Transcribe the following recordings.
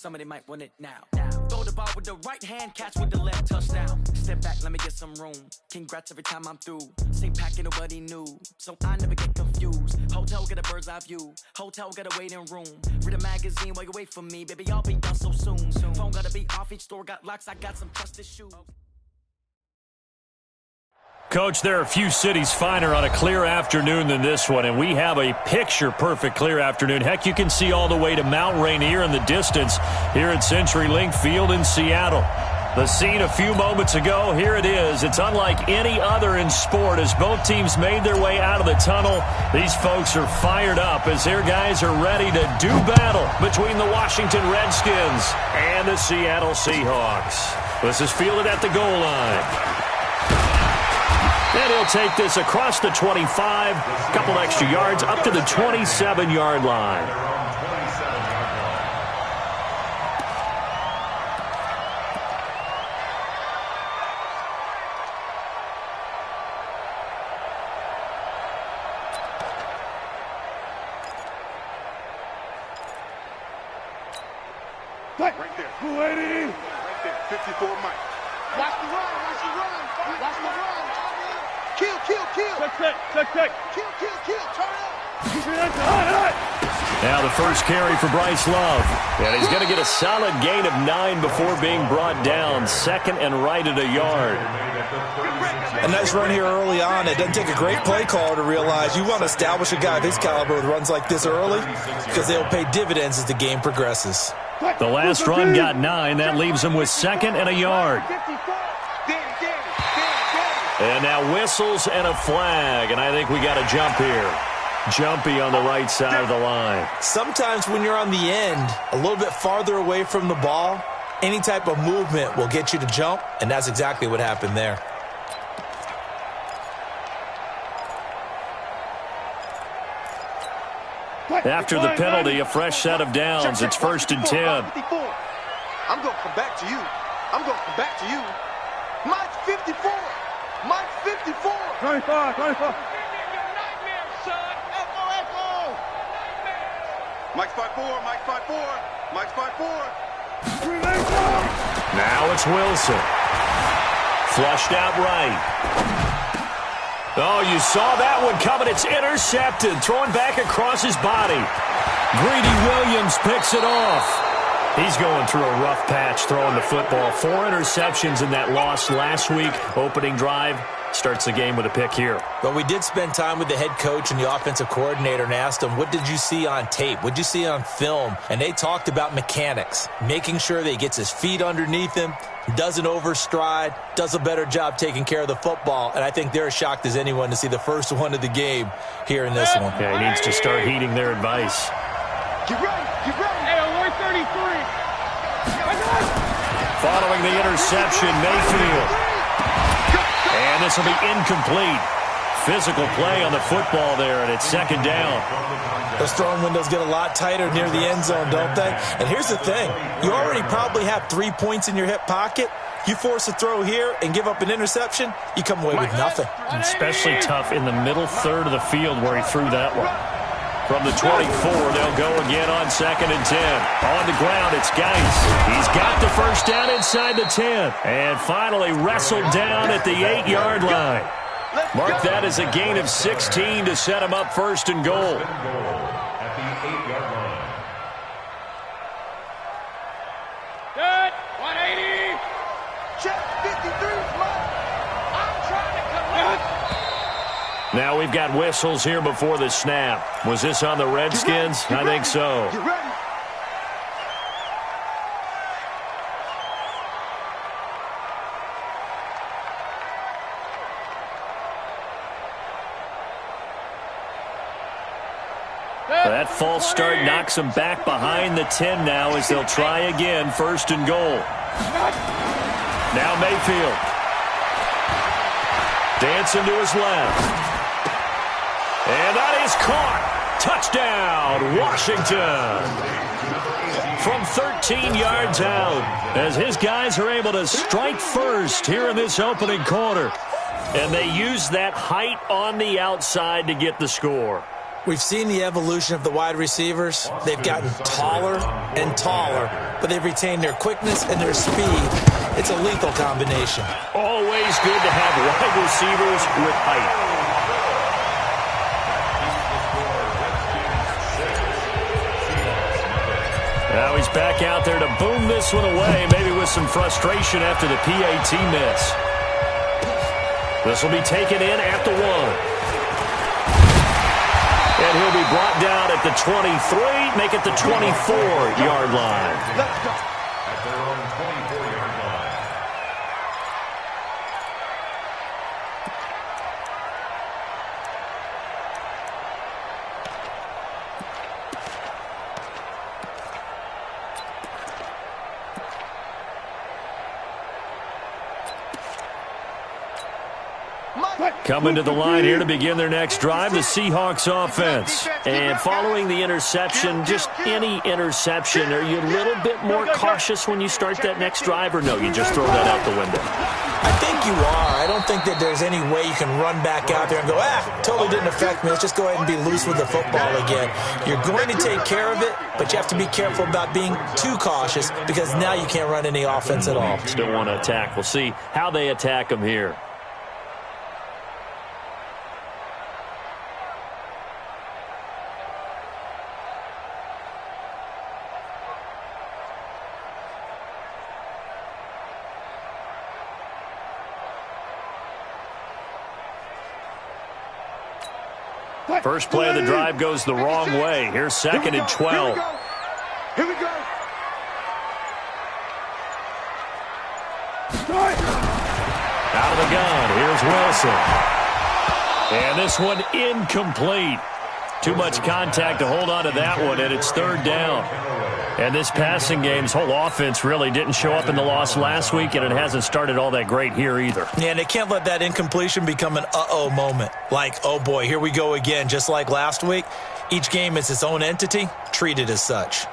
somebody might want it now. Throw the ball with the right hand, catch with the left, touchdown. Step back, let me get some room. Congrats every time I'm through. Stay packing, nobody knew, so I never get confused. Hotel got a bird's eye view. Hotel got a waiting room. Read a magazine while you wait for me, baby. I'll be done so soon. Phone gotta be off, each store got locks. I got some trusted shoes. Coach, there are a few cities finer on a clear afternoon than this one, and we have a picture-perfect clear afternoon. Heck, you can see all the way to Mount Rainier in the distance here at CenturyLink Field in Seattle. The scene a few moments ago, here it is. It's unlike any other in sport as both teams made their way out of the tunnel. These folks are fired up as their guys are ready to do battle between the Washington Redskins and the Seattle Seahawks. This is fielded at the goal line. And he'll take this across the 25, a couple extra yards, up to the 27-yard line. Right there. 280. Right there. 54 Mike. Watch the run. Watch the run. Watch the run. Kill. Check. Kill. Turn up. Now the first carry for Bryce Love. And he's going to get a solid gain of 9 before being brought down. Second and right at a yard. A nice run here early on. It doesn't take a great play caller to realize you want to establish a guy of his caliber with runs like this early because they'll pay dividends as the game progresses. The last run got 9. That leaves him with second and a yard. And now whistles and a flag, and I think we got a jump here. Jumpy on the right side of the line. Sometimes when you're on the end, a little bit farther away from the ball, any type of movement will get you to jump, and that's exactly what happened there. After the penalty, a fresh set of downs. It's 1st and 10. I'm going to come back to you. Mike's 54. Mike's 54. 25. Mike's 5'4". Mike's 5'4". Now it's Wilson. Flushed out right. Oh, you saw that one coming. It's intercepted. Throwing back across his body. Greedy Williams picks it off. He's going through a rough patch throwing the football. 4 interceptions in that loss last week. Opening drive starts the game with a pick here. But we did spend time with the head coach and the offensive coordinator and asked them, what did you see on tape? What did you see on film? And they talked about mechanics, making sure that he gets his feet underneath him, doesn't overstride, does a better job taking care of the football. And I think they're as shocked as anyone to see the first one of the game here in this one. Yeah, he needs to start heeding their advice. Get ready. Hey, alert 33. Following the interception, Mayfield. And this will be incomplete. Physical play on the football there, and it's second down. Those throwing windows get a lot tighter near the end zone, don't they? And here's the thing. You already probably have 3 points in your hip pocket. You force a throw here and give up an interception, you come away with nothing. Especially tough in the middle third of the field where he threw that one. From the 24, they'll go again on 2nd and 10. On the ground, it's Geis. He's got the first down inside the 10. And finally wrestled down at the 8-yard line. Mark that as a gain of 16 to set him up 1st and goal. Good. 180. Check 53's Mike. I'm trying to collect. Now we've got whistles here before the snap. Was this on the Redskins? I think so. Get ready. That false start knocks them back behind the 10 now as they'll try again, 1st and goal. Now Mayfield. Dancing to his left. And that is caught. Touchdown, Washington. From 13 yards out, as his guys are able to strike first here in this opening quarter. And they use that height on the outside to get the score. We've seen the evolution of the wide receivers. They've gotten taller and taller, but they've retained their quickness and their speed. It's a lethal combination. Always good to have wide receivers with height. Now he's back out there to boom this one away, maybe with some frustration after the PAT miss. This will be taken in at the 1. And he'll be brought down at the 23, make it the 24-yard line. Let's go. At their own 24-yard line. Coming to the line here to begin their next drive, the Seahawks offense. And following the interception, just any interception, are you a little bit more cautious when you start that next drive, or no, you just throw that out the window? I think you are. I don't think that there's any way you can run back out there and go, totally didn't affect me. Let's just go ahead and be loose with the football again. You're going to take care of it, but you have to be careful about being too cautious because now you can't run any offense at all. Still want to attack. We'll see how they attack them here. First play of the drive goes the wrong way. Here's 2nd and 12. Here we go. Out of the gun. Here's Wilson. And this one incomplete. Too much contact to hold on to that one, and it's 3rd down. And this passing game's whole offense really didn't show up in the loss last week, and it hasn't started all that great here either. Yeah, and they can't let that incompletion become an uh-oh moment. Like, oh boy, here we go again, just like last week. Each game is its own entity, treated as such.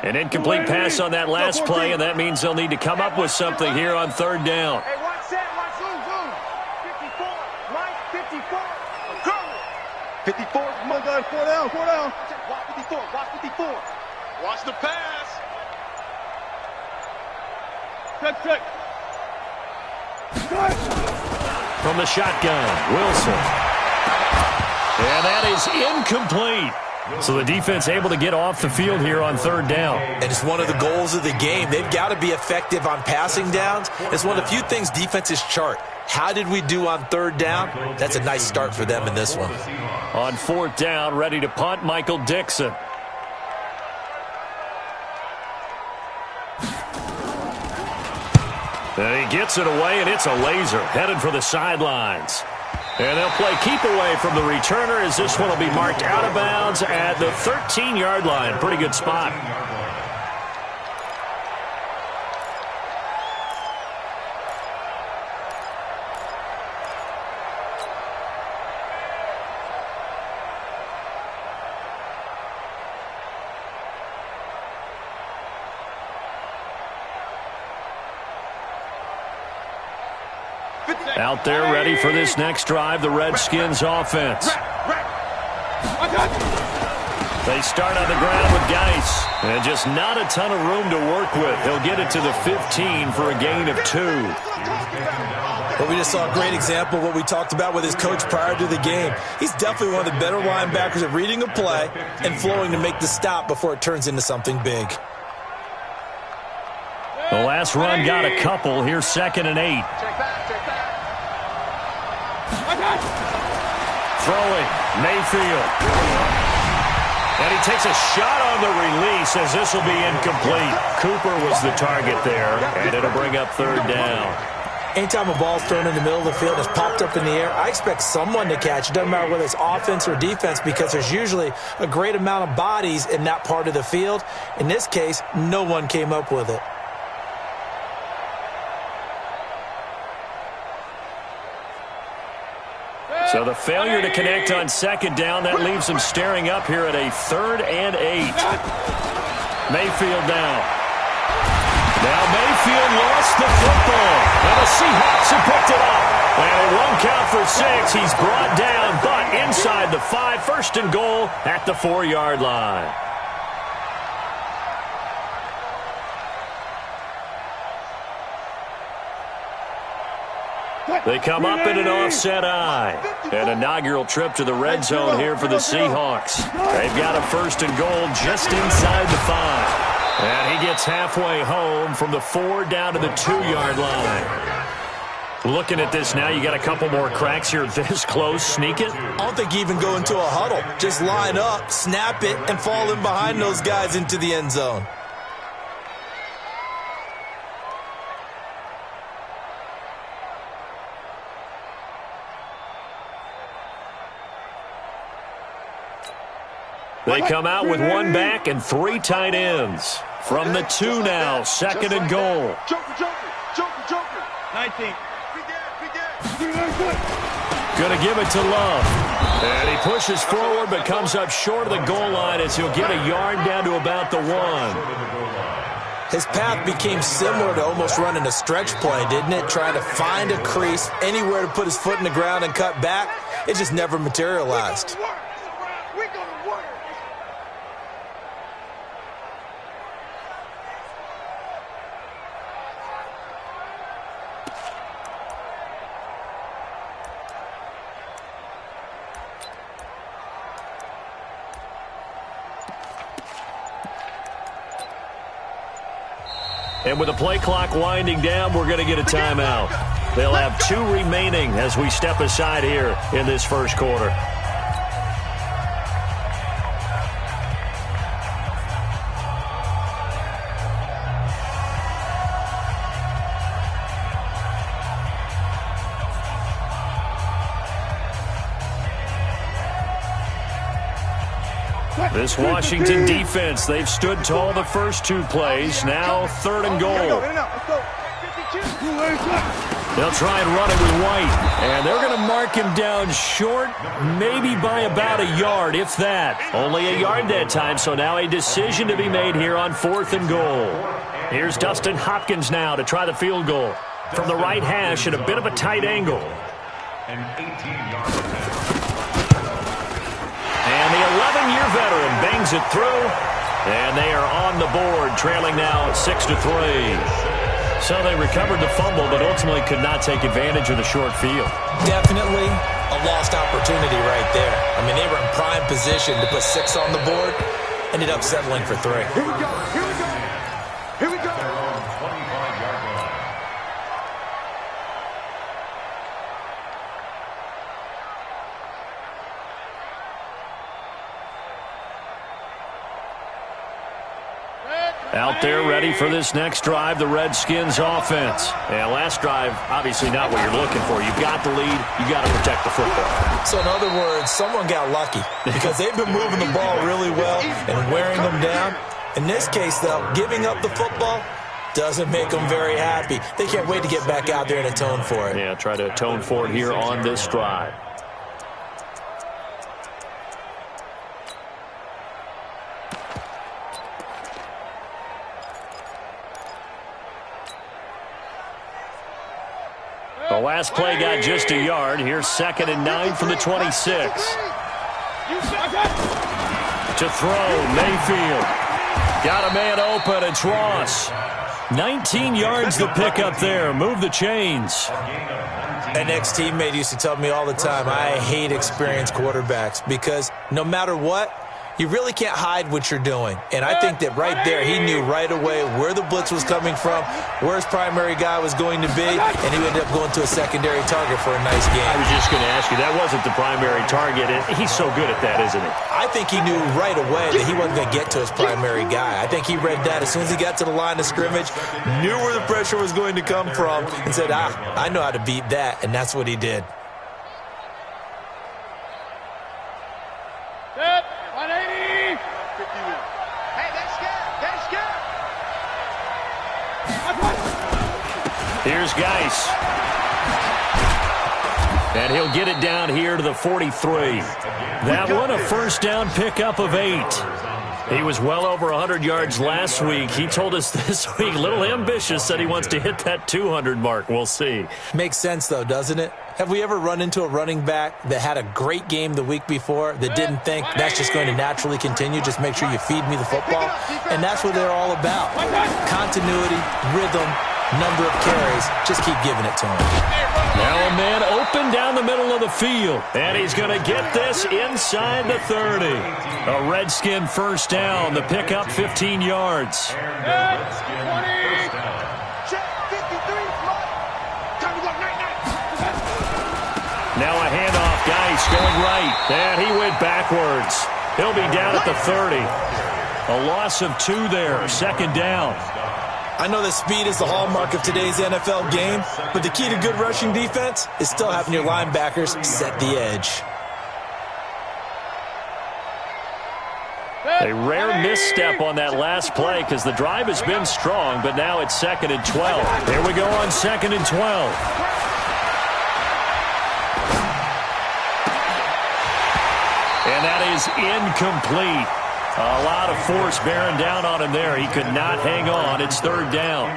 An incomplete pass on that last play, and that means they'll need to come up with something here on 3rd down. Hey, watch that, watch zoom. 54, Mike, 54. I'm coming. 54, come on, guys, 4 down. Watch 54. Watch the pass. Check. From the shotgun, Wilson. And that is incomplete. So the defense able to get off the field here on 3rd down. And it's one of the goals of the game. They've got to be effective on passing downs. It's one of the few things defenses chart. How did we do on 3rd down? That's a nice start for them in this one. On 4th down, ready to punt, Michael Dixon. And he gets it away, and it's a laser headed for the sidelines. And they'll play keep away from the returner as this one will be marked out of bounds at the 13-yard line. Pretty good spot. Out there ready for this next drive, the Redskins offense. They start on the ground with Geis. And just not a ton of room to work with. He'll get it to the 15 for a gain of 2. But we just saw a great example of what we talked about with his coach prior to the game. He's definitely one of the better linebackers at reading a play and flowing to make the stop before it turns into something big. The last run got a couple. Here's 2nd and 8. Throwing, Mayfield. And he takes a shot on the release as this will be incomplete. Cooper was the target there, and it'll bring up 3rd down. Anytime a ball's thrown in the middle of the field and it's popped up in the air, I expect someone to catch. It doesn't matter whether it's offense or defense because there's usually a great amount of bodies in that part of the field. In this case, no one came up with it. So the failure to connect on 2nd down, that leaves them staring up here at a 3rd and 8. Mayfield now. Now Mayfield lost the football. And the Seahawks have picked it up. And it won't count for 6. He's brought down, but inside the 5. First and goal at the 4-yard line. They come up in an offset eye. An inaugural trip to the red zone here for the Seahawks. They've got a first and goal just inside the 5. And he gets halfway home from the 4 down to the 2-yard line. Looking at this now, you got a couple more cracks here this close. Sneak it? I don't think you even go into a huddle. Just line up, snap it, and fall in behind those guys into the end zone. They come out with 1 back and 3 tight ends. From the 2 now, second and goal. Joker. 19. Going to give it to Love. And he pushes forward but comes up short of the goal line as he'll get a yard down to about the 1. His path became similar to almost running a stretch play, didn't it? Trying to find a crease, anywhere to put his foot in the ground and cut back. It just never materialized. And with the play clock winding down, we're going to get a timeout. They'll have 2 remaining as we step aside here in this first quarter. This Washington defense, they've stood tall the first 2 plays. Now 3rd and goal. They'll try and run it with White. And they're going to mark him down short, maybe by about a yard, if that. Only a yard that time, so now a decision to be made here on 4th and goal. Here's Dustin Hopkins now to try the field goal. From the right hash at a bit of a tight angle. An 18-yard attempt. And the 11-year veteran bangs it through. And they are on the board, trailing now 6-3. So they recovered the fumble, but ultimately could not take advantage of the short field. Definitely a lost opportunity right there. I mean, they were in prime position to put 6 on the board. Ended up settling for 3. Here we go. They're on 25-yard line. Out there ready for this next drive, the Redskins offense. And last drive, obviously not what you're looking for. You've got the lead. You've got to protect the football. So in other words, someone got lucky because they've been moving the ball really well and wearing them down. In this case, though, giving up the football doesn't make them very happy. They can't wait to get back out there and atone for it. Yeah, try to atone for it here on this drive. The last play got just a yard. Here's 2nd and 9 from the 26. To throw, Mayfield. Got a man open. It's Ross. 19 yards to pick up there. Move the chains. An ex-teammate used to tell me all the time, I hate experienced quarterbacks because no matter what, you really can't hide what you're doing. And I think that right there, he knew right away where the blitz was coming from, where his primary guy was going to be, and he ended up going to a secondary target for a nice game. I was just going to ask you, that wasn't the primary target, and he's so good at that, isn't he? I think he knew right away that he wasn't going to get to his primary guy. I think he read that as soon as he got to the line of scrimmage, knew where the pressure was going to come from, and said, I know how to beat that, and that's what he did. Set, 180. Hey, that's good. Here's Geis. And he'll get it down here to the 43. That one a first down pickup of 8. He was well over 100 yards last week. He told us this week, a little ambitious, said he wants to hit that 200 mark. We'll see. Makes sense, though, doesn't it? Have we ever run into a running back that had a great game the week before that didn't think that's just going to naturally continue? Just make sure you feed me the football. And that's what they're all about. Continuity, rhythm, number of carries. Just keep giving it to him. Now a man open down the middle of the field. And he's going to get this inside the 30. A Redskin first down. The pickup 15 yards. Now a handoff. Geis going right. And he went backwards. He'll be down at the 30. A loss of 2 there. Second down. I know that speed is the hallmark of today's NFL game, but the key to good rushing defense is still having your linebackers set the edge. A rare misstep on that last play because the drive has been strong, but now it's 2nd and 12. Here we go on 2nd and 12. And that is incomplete. A lot of force bearing down on him there. He could not hang on. It's 3rd down.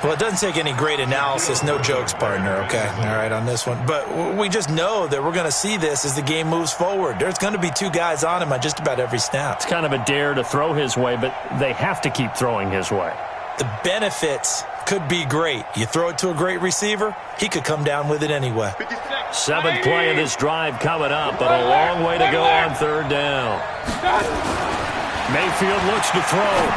Well, it doesn't take any great analysis. No jokes, partner, okay? All right, on this one. But we just know that we're going to see this as the game moves forward. There's going to be 2 guys on him on just about every snap. It's kind of a dare to throw his way, but they have to keep throwing his way. The benefits could be great. You throw it to a great receiver, he could come down with it anyway. 7th play of this drive coming up, but a long way to go on 3rd down. Mayfield looks to throw.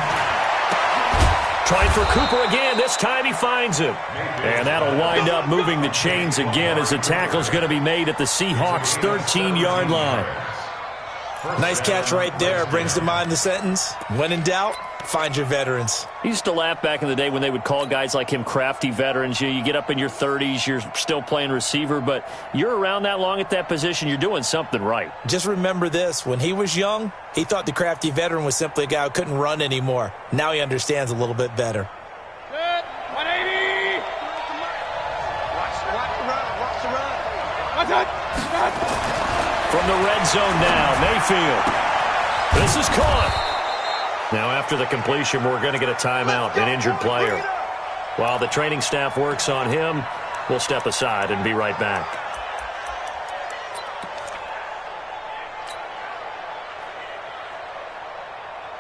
Trying for Cooper again. This time he finds him. And that'll wind up moving the chains again as the tackle's going to be made at the Seahawks' 13-yard line. Nice catch right there. Brings to mind the sentence, when in doubt, find your veterans. I used to laugh back in the day when they would call guys like him crafty veterans. You get up in your 30s, you're still playing receiver, but you're around that long at that position, you're doing something right. Just remember this. When he was young, he thought the crafty veteran was simply a guy who couldn't run anymore. Now he understands a little bit better. Good. 180. Watch the run. Watch the run. From the red zone now, Mayfield. This is caught. Now after the completion, we're going to get a timeout, an injured player. While the training staff works on him, we'll step aside and be right back.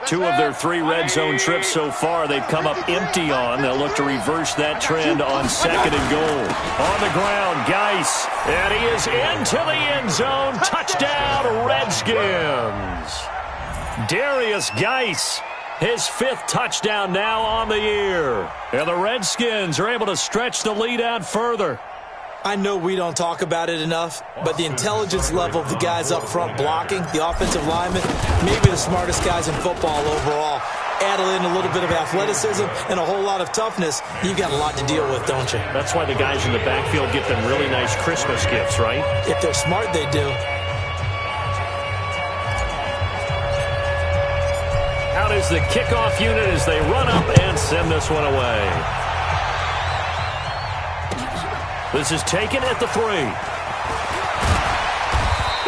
Two of their 3 red zone trips so far, they've come up empty on. They'll look to reverse that trend on 2nd and goal. On the ground, Geis. And he is into the end zone. Touchdown, Redskins. Darius Geis, his 5th touchdown now on the year. And the Redskins are able to stretch the lead out further. I know we don't talk about it enough, but the intelligence level of the guys up front blocking, the offensive linemen, maybe the smartest guys in football overall. Add in a little bit of athleticism and a whole lot of toughness, you've got a lot to deal with, don't you? That's why the guys in the backfield get them really nice Christmas gifts, right? If they're smart, they do. Out is the kickoff unit as they run up and send this one away. This is taken at the 3.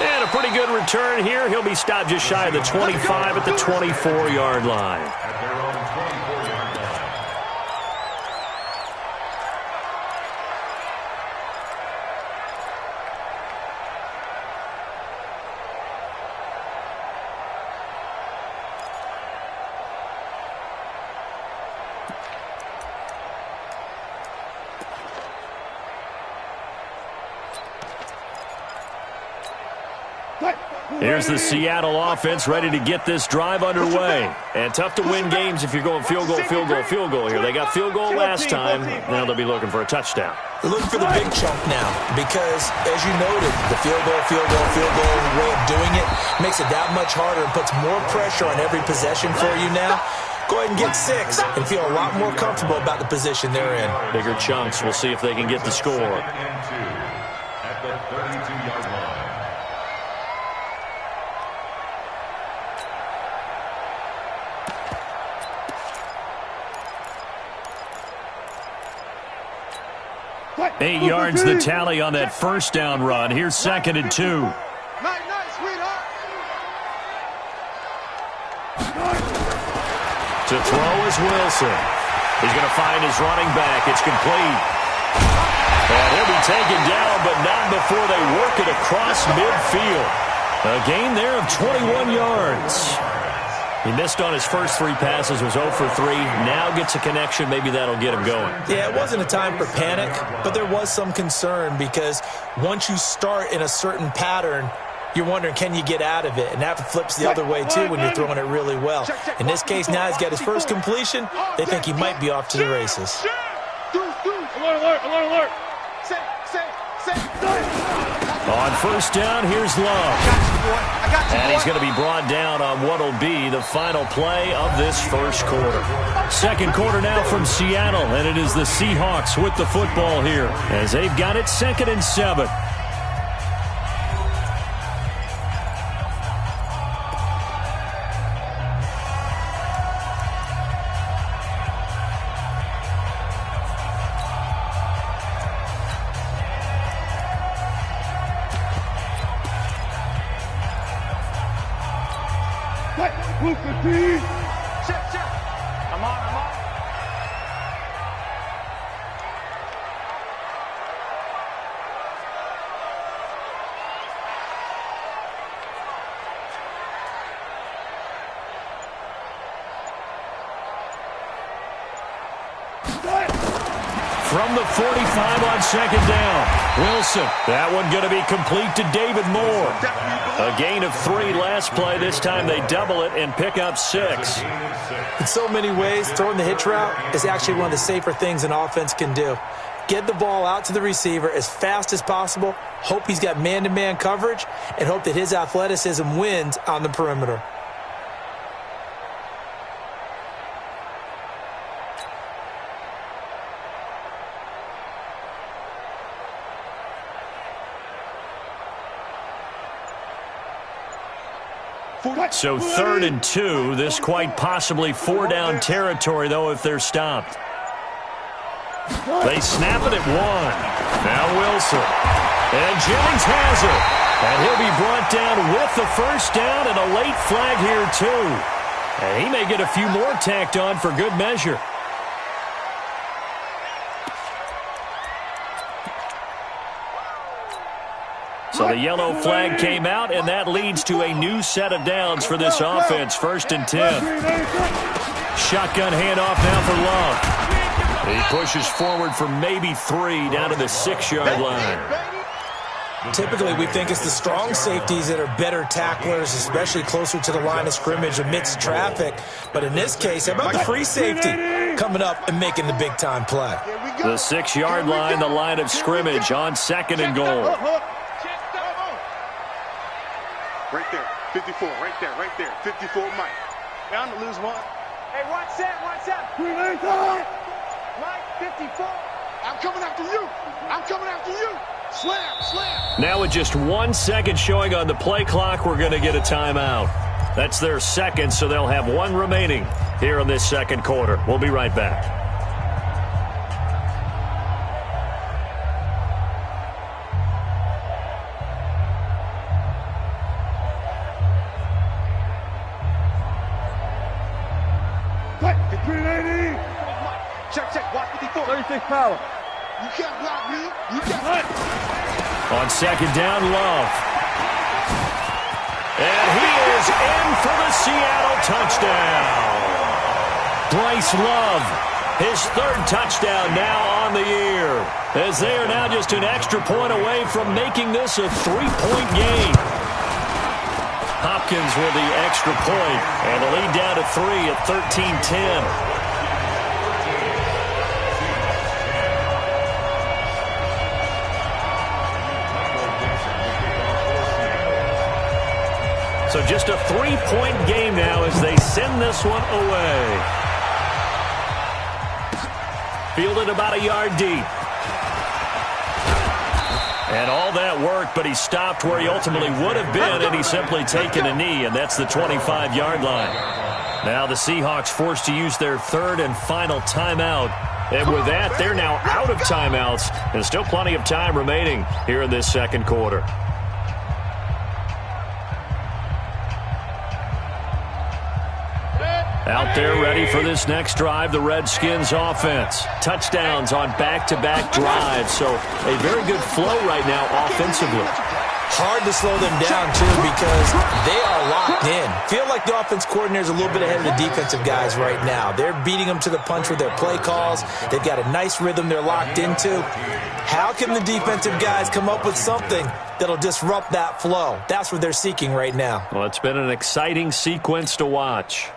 And a pretty good return here. He'll be stopped just shy of the 25 at the 24-yard line. At their own 24-yard line. Here's the Seattle offense ready to get this drive underway. And tough to win games if you're going field goal, field goal, field goal here. They got field goal last time. Now they'll be looking for a touchdown. They're looking for the big chunk now because, as you noted, the field goal way of doing it makes it that much harder and puts more pressure on every possession for you now. Go ahead and get 6 and feel a lot more comfortable about the position they're in. Bigger chunks. We'll see if they can get the score. 2nd and 2 at the 32-yard line. What? 8 yards the tally on that first down run. Here's 2nd and 2. Night, sweetheart. To throw is Wilson. He's going to find his running back. It's complete. And he'll be taken down, but not before they work it across midfield. A gain there of 21 yards. He missed on his first 3 passes, was 0 for 3. Now gets a connection. Maybe that'll get him going. Yeah, it wasn't a time for panic, but there was some concern because once you start in a certain pattern, you're wondering, can you get out of it? And that flips the other way, too, when you're throwing it really well. In this case, now he's got his first completion. They think he might be off to the races. Alert. On first down, here's Love. And he's going to be brought down on what will be the final play of this first quarter. Second quarter now from Seattle, and it is the Seahawks with the football here as they've got it 2nd and 7. I'm on. From the 45 on 2nd down. Wilson. That one going to be complete to David Moore. A gain of 3 last play. This time they double it and pick up 6. In so many ways, throwing the hitch route is actually one of the safer things an offense can do. Get the ball out to the receiver as fast as possible, hope he's got man-to-man coverage, and hope that his athleticism wins on the perimeter. So 3rd and 2. This quite possibly 4-down territory, though, if they're stopped. They snap it at 1. Now Wilson. And Jennings has it. And he'll be brought down with the first down and a late flag here, too. And he may get a few more tacked on for good measure. So the yellow flag came out, and that leads to a new set of downs for this offense. 1st and 10. Shotgun handoff now for Love. He pushes forward for maybe 3 down to the 6-yard line. Typically, we think it's the strong safeties that are better tacklers, especially closer to the line of scrimmage amidst traffic. But in this case, how about the free safety coming up and making the big-time play? The 6-yard line, the line of scrimmage on 2nd and goal. Right there, 54, right there, 54 Mike. Bound to lose 1. Hey, watch that. Mike, 54. I'm coming after you. Slam. Now with just 1 second showing on the play clock, we're going to get a timeout. That's their 2nd, so they'll have 1 remaining here in this 2nd quarter. We'll be right back. Check, watch 54. 36 power. You can't block me. On 2nd down, Love. And he is in for the Seattle touchdown. Bryce Love, his 3rd touchdown now on the year, as they are now just an extra point away from making this a 3-point game. Hopkins with the extra point, and the lead down to 3 at 13-10. So just a 3-point game now as they send this one away. Fielded about a yard deep. And all that worked, but he stopped where he ultimately would have been, and he's simply taken a knee, and that's the 25-yard line. Now the Seahawks forced to use their 3rd and final timeout. And with that, they're now out of timeouts, and still plenty of time remaining here in this 2nd quarter. Out there ready for this next drive, the Redskins offense. Touchdowns on back-to-back drives, so a very good flow right now offensively. Hard to slow them down, too, because they are locked in. Feel like the offense coordinator is a little bit ahead of the defensive guys right now. They're beating them to the punch with their play calls. They've got a nice rhythm they're locked into. How can the defensive guys come up with something that'll disrupt that flow? That's what they're seeking right now. Well, it's been an exciting sequence to watch.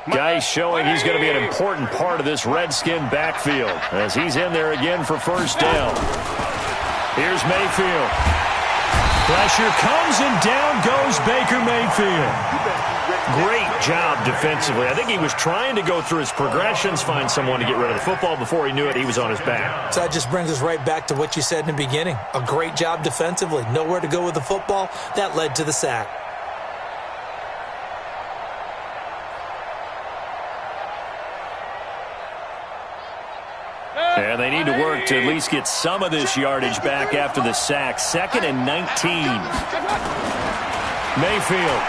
Guy showing he's going to be an important part of this Redskin backfield as he's in there again for first down. Here's Mayfield. Pressure comes and down goes Baker Mayfield. Great job defensively. I think he was trying to go through his progressions, find someone to get rid of the football. Before he knew it, he was on his back. So that just brings us right back to what you said in the beginning. A great job defensively. Nowhere to go with the football. That led to the sack. And they need to work to at least get some of this yardage back after the sack. 2nd and 19. Mayfield.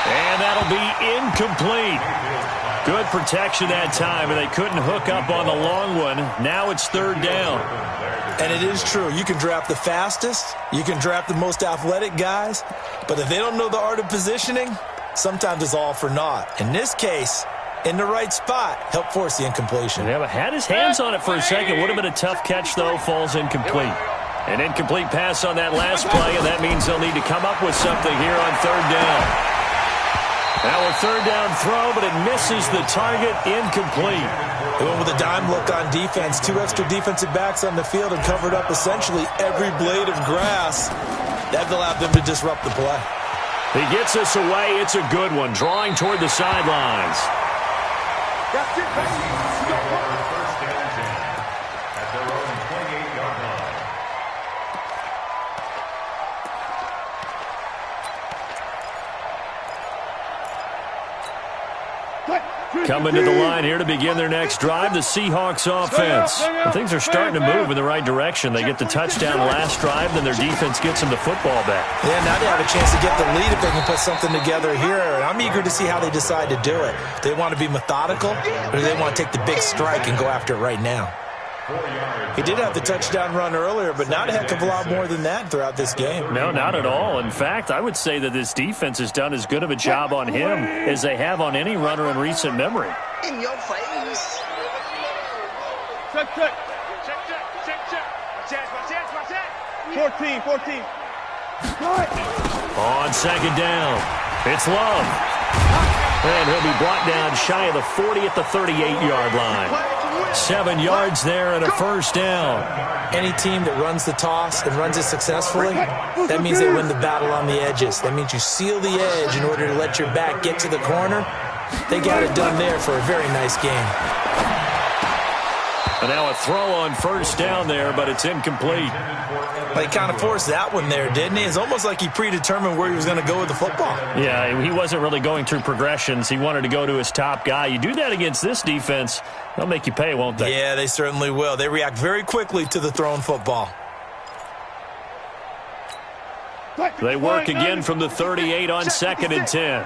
And that'll be incomplete. Good protection that time, and they couldn't hook up on the long one. Now it's 3rd down. And it is true. You can draft the fastest. You can draft the most athletic guys. But if they don't know the art of positioning, sometimes it's all for naught. In this case, in the right spot, help force the incompletion. Yeah, but had his hands on it for a second. Would have been a tough catch, though. Falls incomplete. An incomplete pass on that last play, and that means they'll need to come up with something here on 3rd down. Now a 3rd down throw, but it misses the target. Incomplete. They went with a dime look on defense. 2 extra defensive backs on the field and covered up essentially every blade of grass. That allowed them to disrupt the play. He gets us away. It's a good one. Drawing toward the sidelines. That's it, baby. First down and 10 at their own 28-yard line. Coming to the line here to begin their next drive, the Seahawks offense. And things are starting to move in the right direction. They get the touchdown last drive, then their defense gets them the football back. Yeah, now they have a chance to get the lead if they can put something together here. And I'm eager to see how they decide to do it. Do they want to be methodical, or do they want to take the big strike and go after it right now? He did have the touchdown run earlier, but not a heck of a lot more than that throughout this game. No, not at all. In fact, I would say that this defense has done as good of a job on him as they have on any runner in recent memory. In your face. Check. Watch that. 14. On 2nd down, it's Love. And he'll be brought down shy of the 40 at the 38-yard line. 7 yards there and a first down. Any team that runs the toss and runs it successfully, that means they win the battle on the edges. That means you seal the edge in order to let your back get to the corner. They got it done there for a very nice game. And now a throw on first down there, but it's incomplete. He kind of forced that one there, didn't he? It's almost like he predetermined where he was going to go with the football. Yeah, he wasn't really going through progressions. He wanted to go to his top guy. You do that against this defense, they'll make you pay, won't they? Yeah, they certainly will. They react very quickly to the thrown football. They work again from the 38 on 2nd and 10.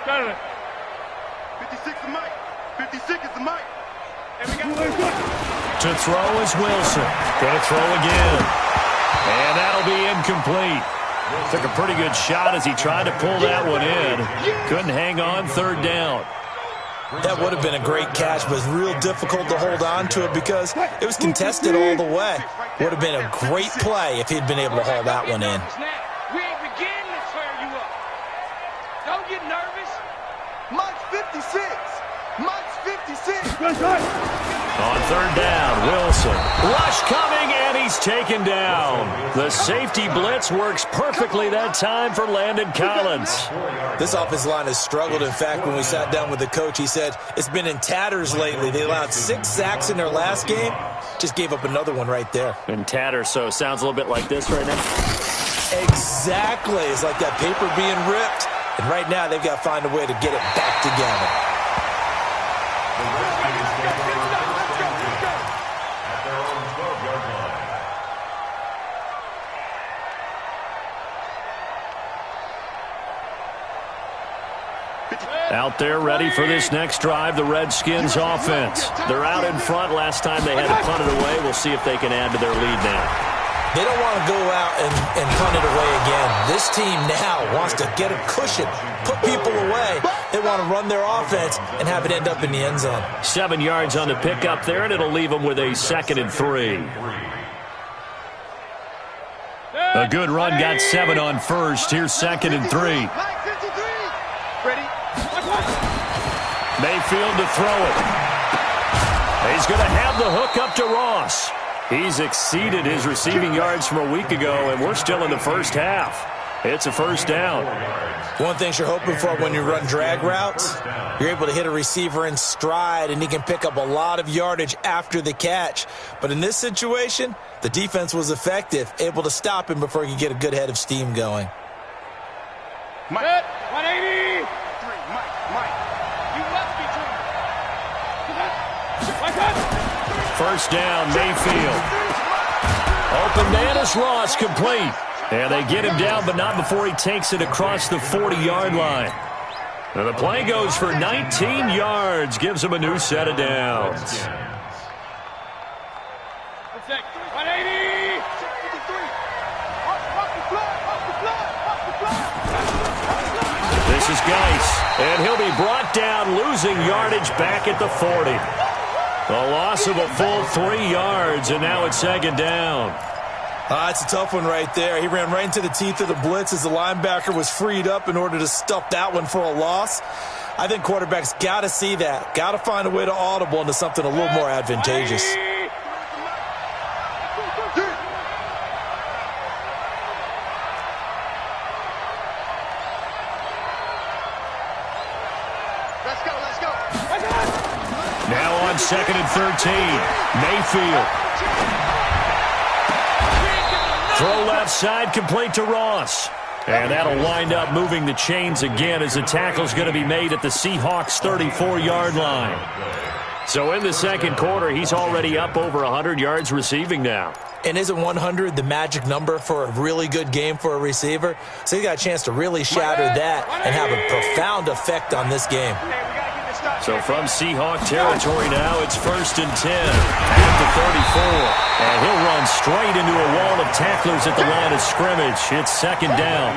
Got it. 56 is Mike. 56 is the Mike. To throw is Wilson. Going to throw again. And that'll be incomplete. Took a pretty good shot as he tried to pull that one in. Couldn't hang on. 3rd down. That would have been a great catch, but it's real difficult to hold on to it because it was contested all the way. Would have been a great play if he'd been able to haul that one in. We ain't beginning to tear you up. Don't get nervous. Mike's 56. Mike's 56. On 3rd down, Wilson. Rush coming, and he's taken down. The safety blitz works perfectly that time for Landon Collins. This offensive line has struggled. In fact, when we sat down with the coach, he said it's been in tatters lately. They allowed 6 sacks in their last game. Just gave up another one right there. In tatters, so sounds a little bit like this right now. Exactly. It's like that paper being ripped. And right now, they've got to find a way to get it back together. The Redskins take over first and 10 at their own 12-yard line. Out there ready for this next drive, the Redskins offense. They're out in front. Last time they had to punt it away. We'll see if they can add to their lead now. They don't want to go out and punt it away again. This team now wants to get a cushion, put people away. They want to run their offense and have it end up in the end zone. 7 yards on the pickup there, and it'll leave them with a 2nd and 3. A good run got 7 on first. Here's 2nd and 3. Mayfield to throw it. He's going to have the hook up to Ross. He's exceeded his receiving yards from a week ago, and we're still in the first half. It's a first down. One thing you're hoping for when you run drag routes, you're able to hit a receiver in stride, and he can pick up a lot of yardage after the catch. But in this situation, the defense was effective, able to stop him before he could get a good head of steam going. Mike. 180. Mike. You left me, Junior. First down, Mayfield. Open man is Ross, complete. And they get him down, but not before he takes it across the 40-yard line. And the play goes for 19 yards, gives him a new set of downs. 180. This is Geis, and he'll be brought down, losing yardage back at the 40. A loss of a full 3 yards, and now it's 2nd down. It's a tough one right there. He ran right into the teeth of the blitz as the linebacker was freed up in order to stuff that one for a loss. I think quarterbacks got to see that. Got to find a way to audible into something a little more advantageous. Let's go. Now on 2nd and 13, Mayfield. Throw left side, complete to Ross. And that'll wind up moving the chains again as the tackle's going to be made at the Seahawks' 34-yard line. So in the second quarter, he's already up over 100 yards receiving now. And isn't 100 the magic number for a really good game for a receiver? So he got a chance to really shatter that and have a profound effect on this game. So from Seahawk territory now, it's 1st and 10 at the 34. And he'll run straight into a wall of tacklers at the line of scrimmage. It's 2nd down.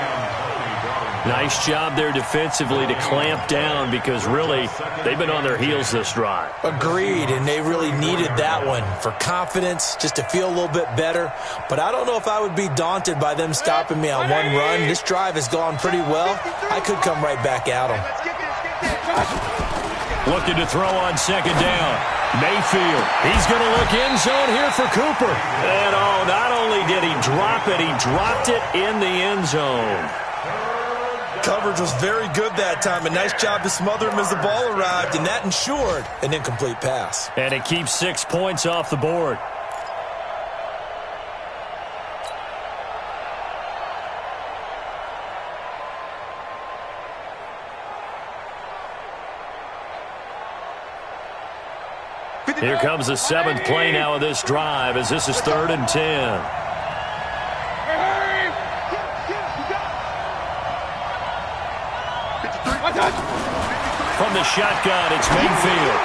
Nice job there defensively to clamp down because really they've been on their heels this drive. Agreed, and they really needed that one for confidence, just to feel a little bit better. But I don't know if I would be daunted by them stopping me on one run. This drive has gone pretty well. I could come right back at them. Looking to throw on 2nd down. Mayfield. He's going to look end zone here for Cooper. And not only did he drop it, he dropped it in the end zone. Coverage was very good that time. A nice job to smother him as the ball arrived, and that ensured an incomplete pass. And it keeps 6 points off the board. Here comes the 7th play now of this drive as this is 3rd and 10. From the shotgun, it's Mayfield.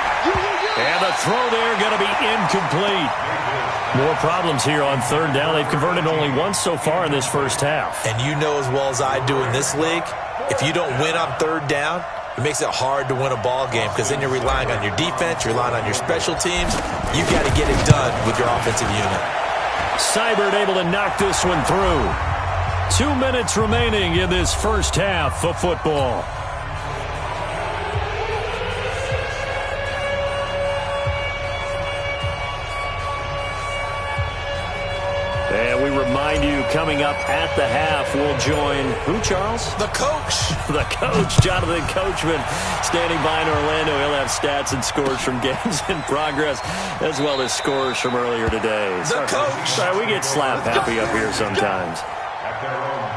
And the throw there going to be incomplete. More problems here on 3rd down. They've converted only once so far in this first half. And you know as well as I do in this league, if you don't win on 3rd down, it makes it hard to win a ball game because then you're relying on your defense, you're relying on your special teams. You've got to get it done with your offensive unit. Seibert able to knock this one through. 2 minutes remaining in this first half of football. And we remind you, coming up at the half, we'll join who, Charles? The coach. The coach, Jonathan Coachman, standing by in Orlando. He'll have stats and scores from games in progress, as well as scores from earlier today. The coach. Sorry, we get slap happy up here sometimes. At their own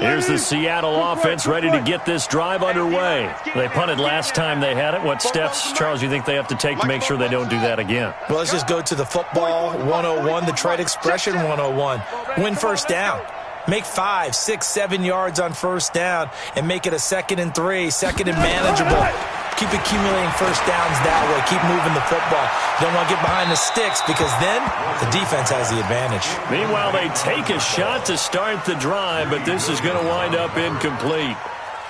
Here's the Seattle offense ready to get this drive underway. They punted last time they had it. What steps, Charles, you think they have to take to make sure they don't do that again? Well, let's just go to the football 101, the trade expression 101. Win first down. Make 5, 6, 7 yards on first down and make it a 2nd and 3, 2nd and manageable. Keep accumulating first downs that way. Keep moving the football. You don't want to get behind the sticks because then the defense has the advantage. Meanwhile, they take a shot to start the drive, but this is going to wind up incomplete.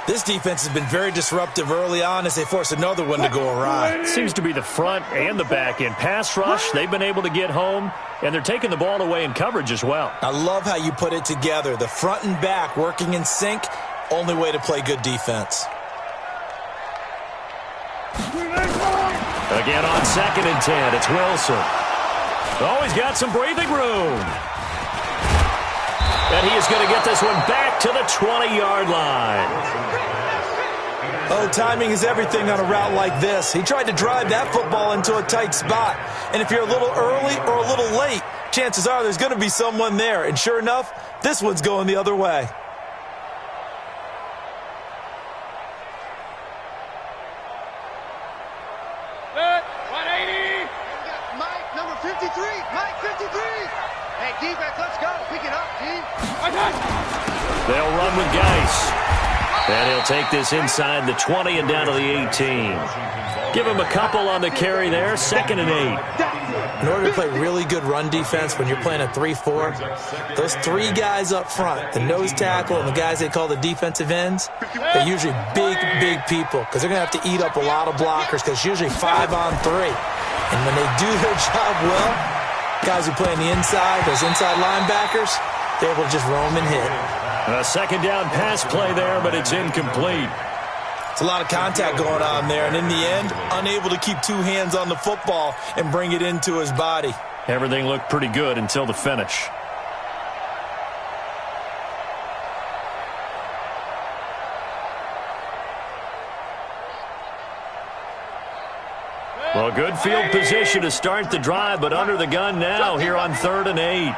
This defense has been very disruptive early on as they force another one to go awry. It seems to be the front and the back end. Pass rush, they've been able to get home, and they're taking the ball away in coverage as well. I love how you put it together. The front and back working in sync, only way to play good defense. Again on 2nd and 10, it's Wilson. Oh, he's got some breathing room. And he is going to get this one back to the 20-yard line. Oh, timing is everything on a route like this. He tried to drive that football into a tight spot. And if you're a little early or a little late, chances are there's going to be someone there. And sure enough, this one's going the other way. They'll run with Geis. And he'll take this inside the 20 and down to the 18. Give him a couple on the carry there, 2nd and 8. In order to play really good run defense when you're playing a 3-4, those 3 guys up front, the nose tackle and the guys they call the defensive ends, they're usually big, big people because they're going to have to eat up a lot of blockers because it's usually 5 on 3. And when they do their job well, guys who play on the inside, those inside linebackers, they're able to just roam and hit. A 2nd down pass play there, but it's incomplete. It's a lot of contact going on there, and in the end, unable to keep 2 hands on the football and bring it into his body. Everything looked pretty good until the finish. Well, good field position to start the drive, but under the gun now here on 3rd and 8.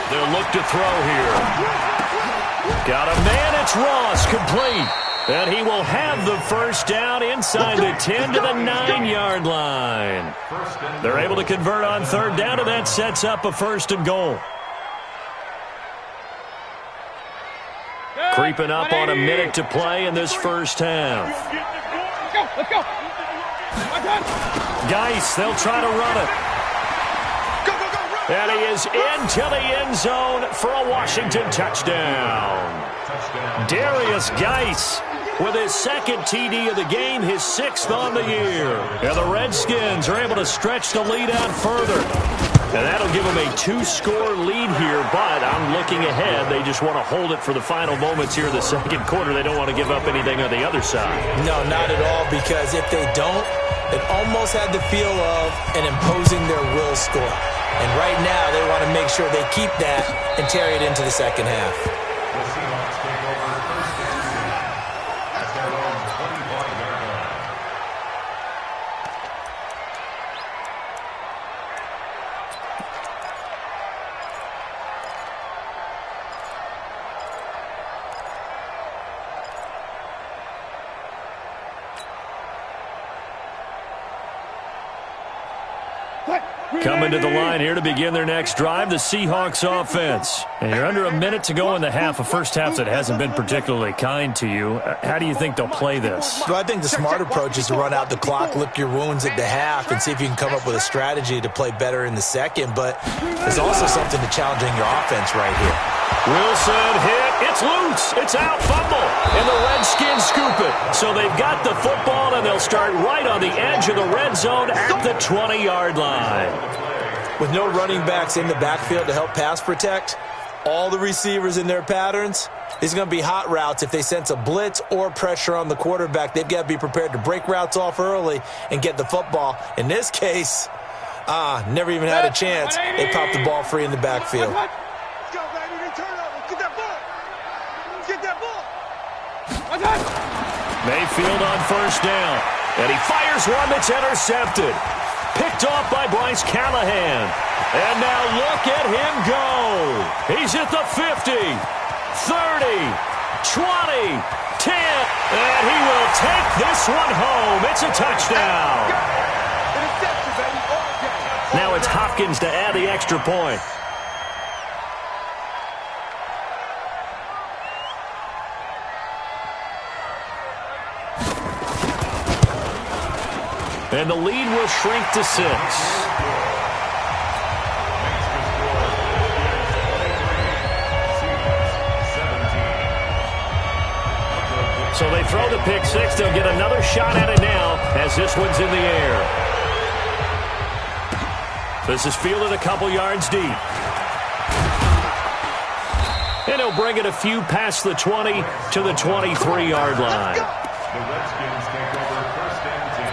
They'll look to throw here. Got a man, it's Ross, complete. And he will have the first down inside the 10 to the 9-yard line. They're able to convert on 3rd down, and that sets up a 1st and goal. Creeping up on a minute to play in this first half. Let's go. Geis, they'll try to run it. And he is into the end zone for a Washington touchdown. Darius Geis with his 2nd TD of the game, his 6th on the year. And the Redskins are able to stretch the lead out further. And that'll give them a 2-score lead here, but I'm looking ahead. They just want to hold it for the final moments here in the 2nd quarter. They don't want to give up anything on the other side. No, not at all, because if they don't, it almost had the feel of an imposing their will score. And right now, they want to make sure they keep that and carry it into the 2nd half. The Seahawks take over 1st and 10 at their own 25-yard line. Coming to the line here to begin their next drive, the Seahawks offense. And you're under a minute to go in the half, a first half that hasn't been particularly kind to you. How do you think they'll play this? Well, I think the smart approach is to run out the clock, lick your wounds at the half, and see if you can come up with a strategy to play better in the 2nd. But there's also something to challenging your offense right here. Wilson hit. It's loose. It's out. Fumble. And the Redskins scoop it. So they've got the football, and they'll start right on the edge of the red zone at the 20-yard line. With no running backs in the backfield to help pass protect, all the receivers in their patterns, these are going to be hot routes. If they sense a blitz or pressure on the quarterback, they've got to be prepared to break routes off early and get the football. In this case, never even had a chance. They popped the ball free in the backfield. Mayfield on first down. And he fires Fires one that's intercepted. Picked off by Bryce Callahan. And now look at him go. He's at the 50, 30, 20, 10. And he will take this one home. It's a touchdown. Now it's Hopkins to add the extra point. And the lead will shrink to 6. So they throw the pick six. They'll get another shot at it now as this one's in the air. This is fielded a couple yards deep. And he'll bring it a few past the 20 to the 23-yard line. The Redskins take over first and 10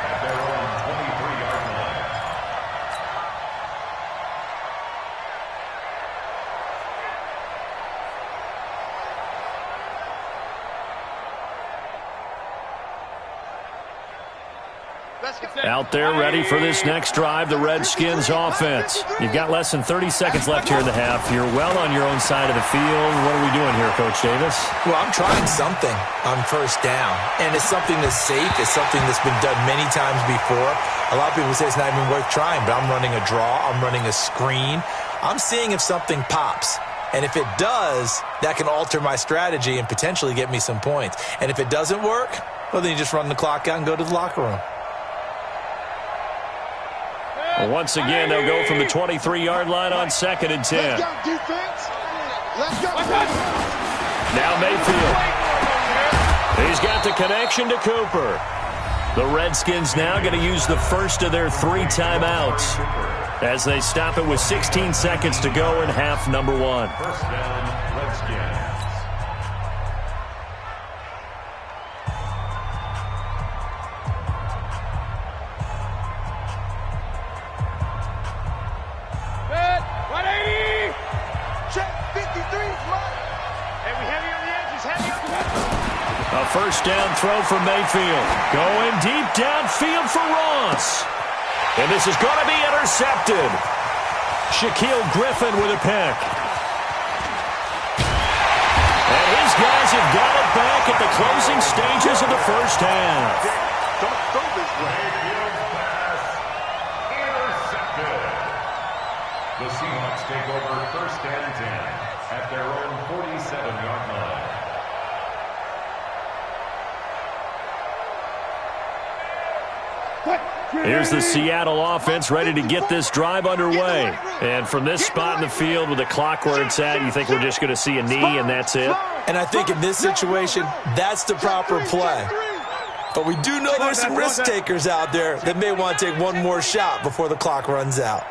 at their own 23-yard line. Out there ready for this next drive, the Redskins offense. You've got less than 30 seconds left here in the half. You're well on your own side of the field. What are we doing here, Coach Davis? Well, I'm trying something on first down, and it's something that's safe. It's something that's been done many times before. A lot of people say it's not even worth trying, but I'm running a draw. I'm running a screen. I'm seeing if something pops. And if it does, that can alter my strategy and potentially get me some points. And if it doesn't work, well, then you just run the clock out and go to the locker room. Well, once again, they'll go from the 23-yard line on 2nd and 10. Let's go, defense. Let's go. Now Mayfield. He's got the connection to Cooper. The Redskins now going to use the first of their 3 timeouts as they stop it with 16 seconds to go in half number 1. First down, Redskins. A first down throw for Mayfield. Going deep downfield for Ross. And this is going to be intercepted. Shaquille Griffin with a pick. And his guys have got it back at the closing stages of the first half. Don't throw this way. Mayfield's pass intercepted. The Seahawks take over first and 10 at their own 47-yard line. Here's the Seattle offense ready to get this drive underway. And from this spot in the field with the clock where it's at, you think we're just going to see a knee and that's it? And I think in this situation, that's the proper play. But we do know there's some risk takers out there that may want to take one more shot before the clock runs out.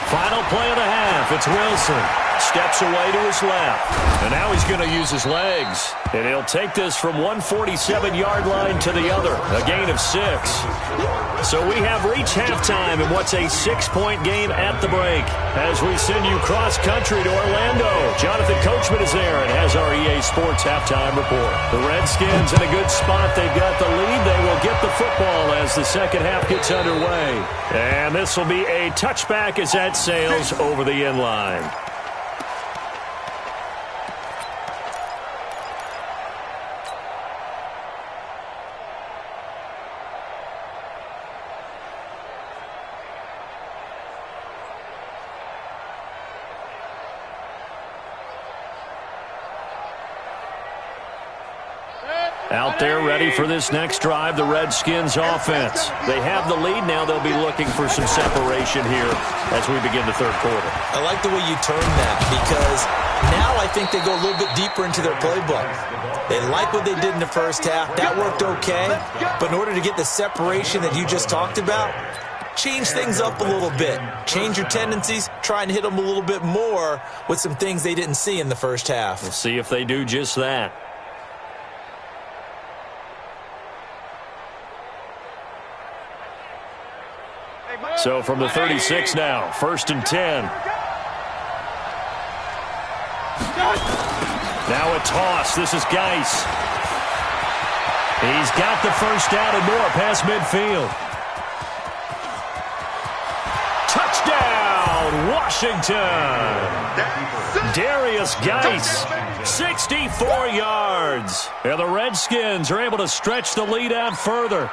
Final play of the half. It's Wilson. Steps away to his left. And now he's going to use his legs. And he'll take this from one 47-yard line to the other. A gain of 6. So we have reached halftime in what's a 6-point game at the break. As we send you cross-country to Orlando, Jonathan Coachman is there and has our EA Sports halftime report. The Redskins in a good spot. They've got the lead. They will get the football as the second half gets underway. And this will be a touchback as that sails over the end line. Out there ready for this next drive, the Redskins offense. They have the lead now. They'll be looking for some separation here as we begin the third quarter. I like the way you turn that because now I think they go a little bit deeper into their playbook. They like what they did in the first half. That worked okay. But in order to get the separation that you just talked about, change things up a little bit. Change your tendencies. Try and hit them a little bit more with some things they didn't see in the first half. We'll see if they do just that. So from the 36 now, 1st and 10. Now a toss. This is Geis. He's got the first down and more past midfield. Touchdown, Washington. Darius Geis, 64 yards. And the Redskins are able to stretch the lead out further.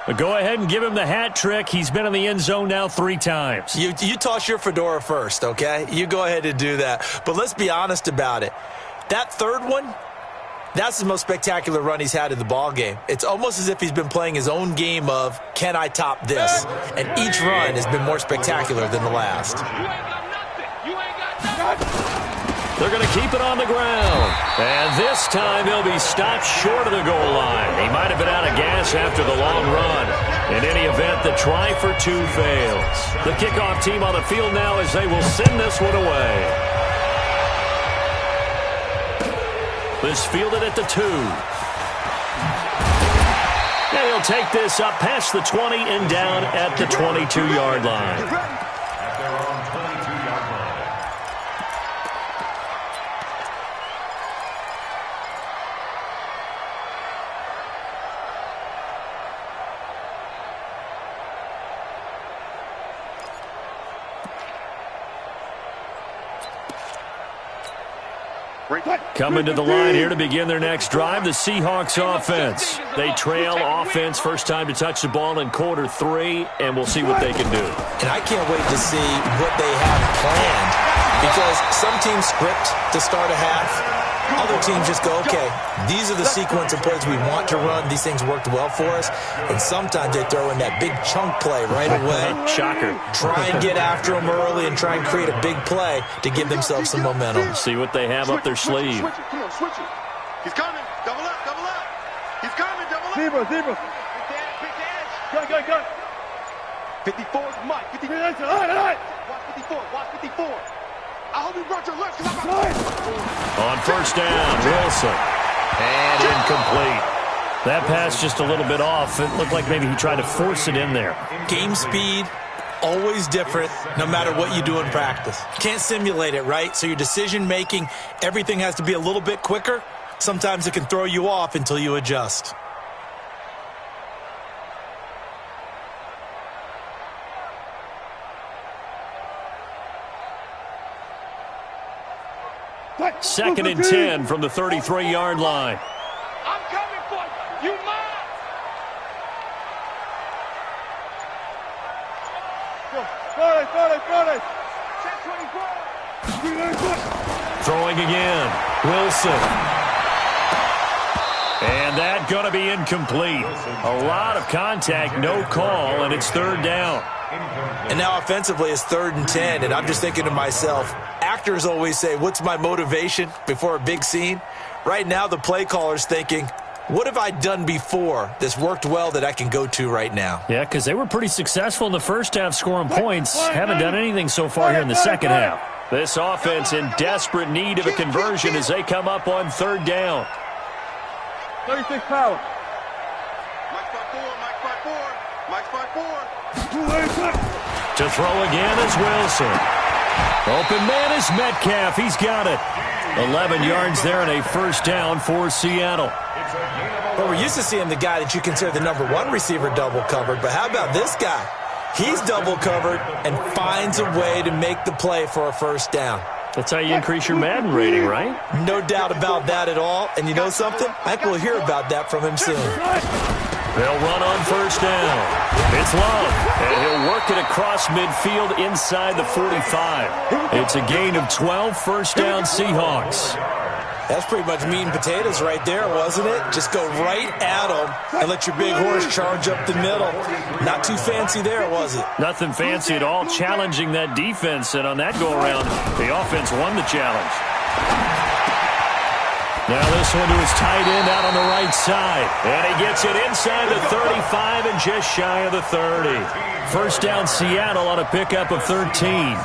But go ahead and give him the hat trick. He's been in the end zone now 3 times. You toss your fedora first, okay? You go ahead and do that. But let's be honest about it. That third one, that's the most spectacular run he's had in the ball game. It's almost as if he's been playing his own game of, can I top this? And each run has been more spectacular than the last. They're going to keep it on the ground. And this time he'll be stopped short of the goal line. He might have been out of gas after the long run. In any event, the try for 2 fails. The kickoff team on the field now as they will send this one away. This fielded at the 2. And he'll take this up past the 20 and down at the 22-yard line. At their own 22-yard line. Coming to the line here to begin their next drive, the Seahawks offense. They trail offense first time to touch the ball in quarter 3, and we'll see what they can do. And I can't wait to see what they have planned, because some teams script to start a half. Other teams just go, okay, these are the sequence of plays we want to run. These things worked well for us. And sometimes they throw in that big chunk play right away. Shocker. Try and get after them early and try and create a big play to give themselves some momentum. See what they have up their sleeve. Switch it. Come on, switch it. He's coming. Double up, double up. He's coming, double up. Zebra. Gun. 54 is Mike. 54. Watch 54. I hope you brought your left. On first down, Wilson. And incomplete. That pass just a little bit off. It looked like maybe he tried to force it in there. Game speed, always different, no matter what you do in practice. Can't simulate it, right? So your decision-making, everything has to be a little bit quicker. Sometimes it can throw you off until you adjust. Second and 10 from the 33-yard line. I'm coming for you. You mine. Got it. Throwing again. Wilson. And that going to be incomplete. A lot of contact, no call, and it's third down. And now offensively it's 3rd and 10, and I'm just thinking to myself, actors always say, what's my motivation before a big scene? Right now the play caller's thinking, what have I done before that's worked well that I can go to right now? Yeah, because they were pretty successful in the first half scoring points. Haven't done anything so far here in the second half. This offense in desperate need of a conversion as they come up on 3rd down. 36 power. Mike's by four. To throw again is Wilson. Open man is Metcalf. He's got it. 11 yards there and a first down for Seattle. Well, we're used to seeing the guy that you consider the #1 receiver double covered, but how about this guy? He's double covered and finds a way to make the play for a first down. That's how you increase your Madden rating, right? No doubt about that at all. And you know something? I think we'll hear about that from him soon. They'll run on first down. It's Love, and he'll work it across midfield inside the 45. It's a gain of 12, first down Seahawks. That's pretty much meat and potatoes right there, wasn't it? Just go right at them and let your big horse charge up the middle. Not too fancy there, was it? Nothing fancy at all, challenging that defense, and on that go-around, the offense won the challenge. Now this one to his tight end out on the right side. And he gets it inside the 35 and just shy of the 30. First down Seattle on a pickup of 13.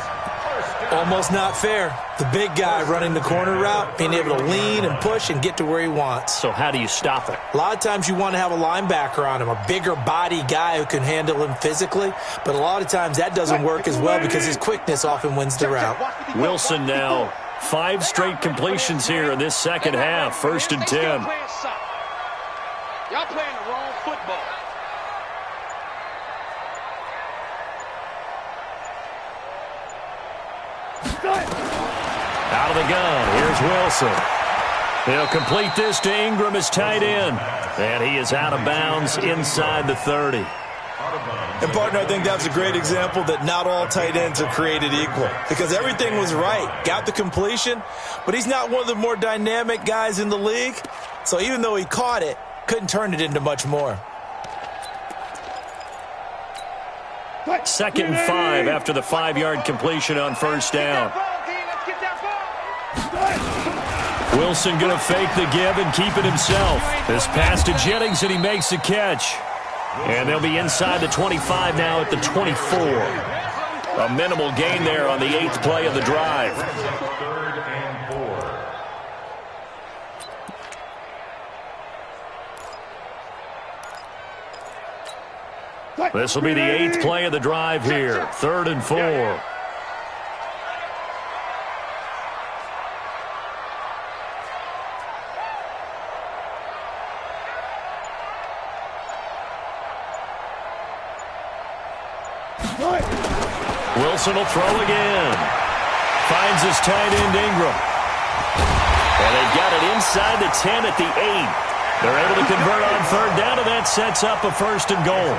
Almost not fair. The big guy running the corner route, being able to lean and push and get to where he wants. So how do you stop it? A lot of times you want to have a linebacker on him, a bigger body guy who can handle him physically. But a lot of times that doesn't work as well because his quickness often wins the route. Wilson now 5 straight completions here in this second half. First and 10. Y'all playing the wrong football. Out of the gun, here's Wilson. He'll complete this to Ingram as tight end. And he is out of bounds inside the 30. And, partner, I think that's a great example that not all tight ends are created equal. Because everything was right. Got the completion, but he's not one of the more dynamic guys in the league. So even though he caught it, couldn't turn it into much more. 2nd and 5 after the 5-yard completion on first down. Wilson going to fake the give and keep it himself. This pass to Jennings, and he makes the catch. And they'll be inside the 25 now at the 24. A minimal gain there on the 8th play of the drive. 3rd and 4. This will be the 8th play of the drive here. 3rd and 4. Wilson will throw again. Finds his tight end Ingram. And they've got it inside the 10 at the 8. They're able to convert on 3rd down, and that sets up a 1st and goal.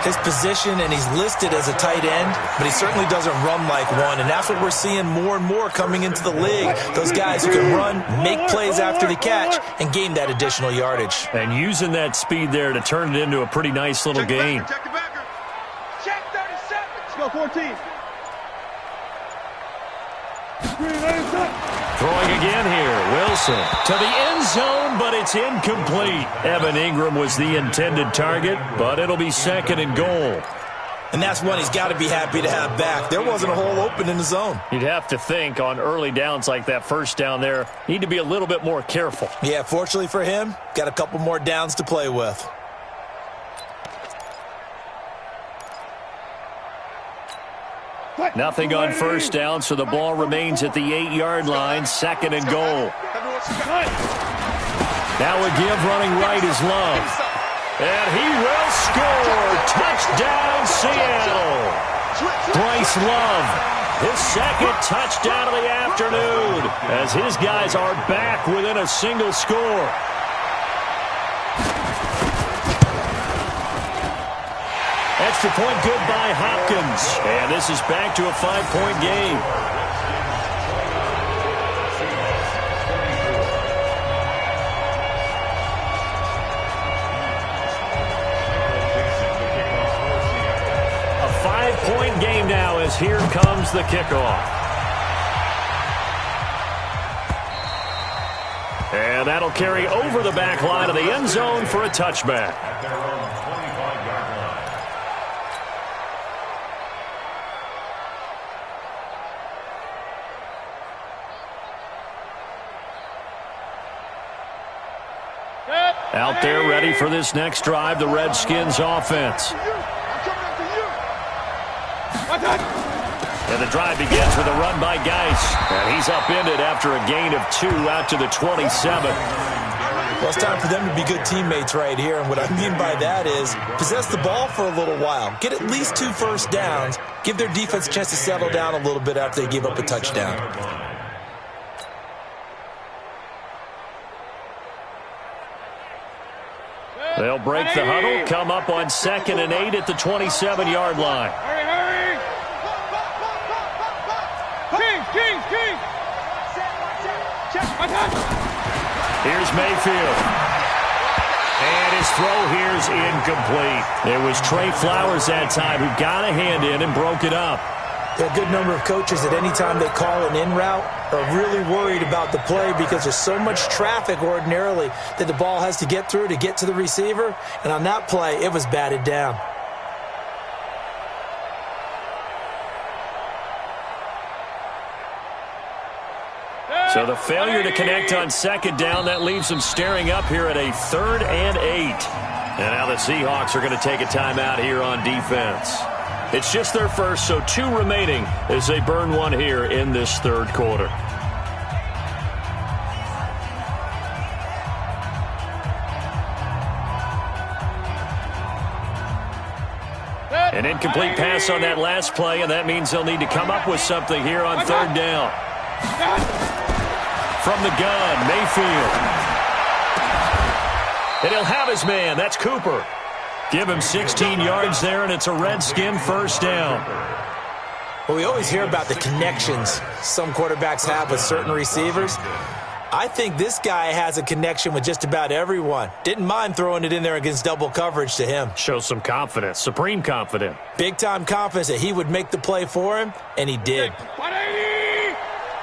His position, and he's listed as a tight end, but he certainly doesn't run like one, and that's what we're seeing more and more coming into the league. Those guys who can run, make plays after the catch, and gain that additional yardage. And using that speed there to turn it into a pretty nice little gain. Check the backer. Check 37. Let's go 14. Throwing again here, Wilson to the end zone, but it's incomplete. Evan Ingram was the intended target, but it'll be 2nd and goal. And that's one he's got to be happy to have back. There wasn't a hole open in the zone. You'd have to think on early downs like that first down there, need to be a little bit more careful. Yeah, fortunately for him, got a couple more downs to play with. Nothing on first down, so the ball remains at the 8-yard line, 2nd and goal. Now a give running right is Love. And he will score. Touchdown, Seattle. Bryce Love, his 2nd touchdown of the afternoon, as his guys are back within a single score. Extra point good by Hopkins. And this is back to a 5-point game. A 5-point game now as here comes the kickoff. And that'll carry over the back line of the end zone for a touchback. Out there ready for this next drive, the Redskins offense. And the drive begins with a run by Geis. And he's upended after a gain of 2 out to the 27. Well, it's time for them to be good teammates right here. And what I mean by that is possess the ball for a little while. Get at least 2 first downs. Give their defense a chance to settle down a little bit after they give up a touchdown. They'll break the huddle, come up on 2nd and 8 at the 27-yard line. Hurry! King! Here's Mayfield. And his throw here's incomplete. It was Trey Flowers that time who got a hand in and broke it up. There are a good number of coaches that any time they call an in route are really worried about the play because there's so much traffic ordinarily that the ball has to get through to get to the receiver. And on that play, it was batted down. So the failure to connect on 2nd down, that leaves them staring up here at a 3rd and 8. And now the Seahawks are going to take a timeout here on defense. It's just their first, so 2 remaining as they burn 1 here in this 3rd quarter. An incomplete pass on that last play, and that means they'll need to come up with something here on third down. From the gun, Mayfield. And he'll have his man. That's Cooper. Give him 16 yards there, and it's a Redskin first down. Well, we always hear about the connections some quarterbacks have with certain receivers. I think this guy has a connection with just about everyone. Didn't mind throwing it in there against double coverage to him. Shows some confidence, supreme confidence. Big-time confidence that he would make the play for him, and he did.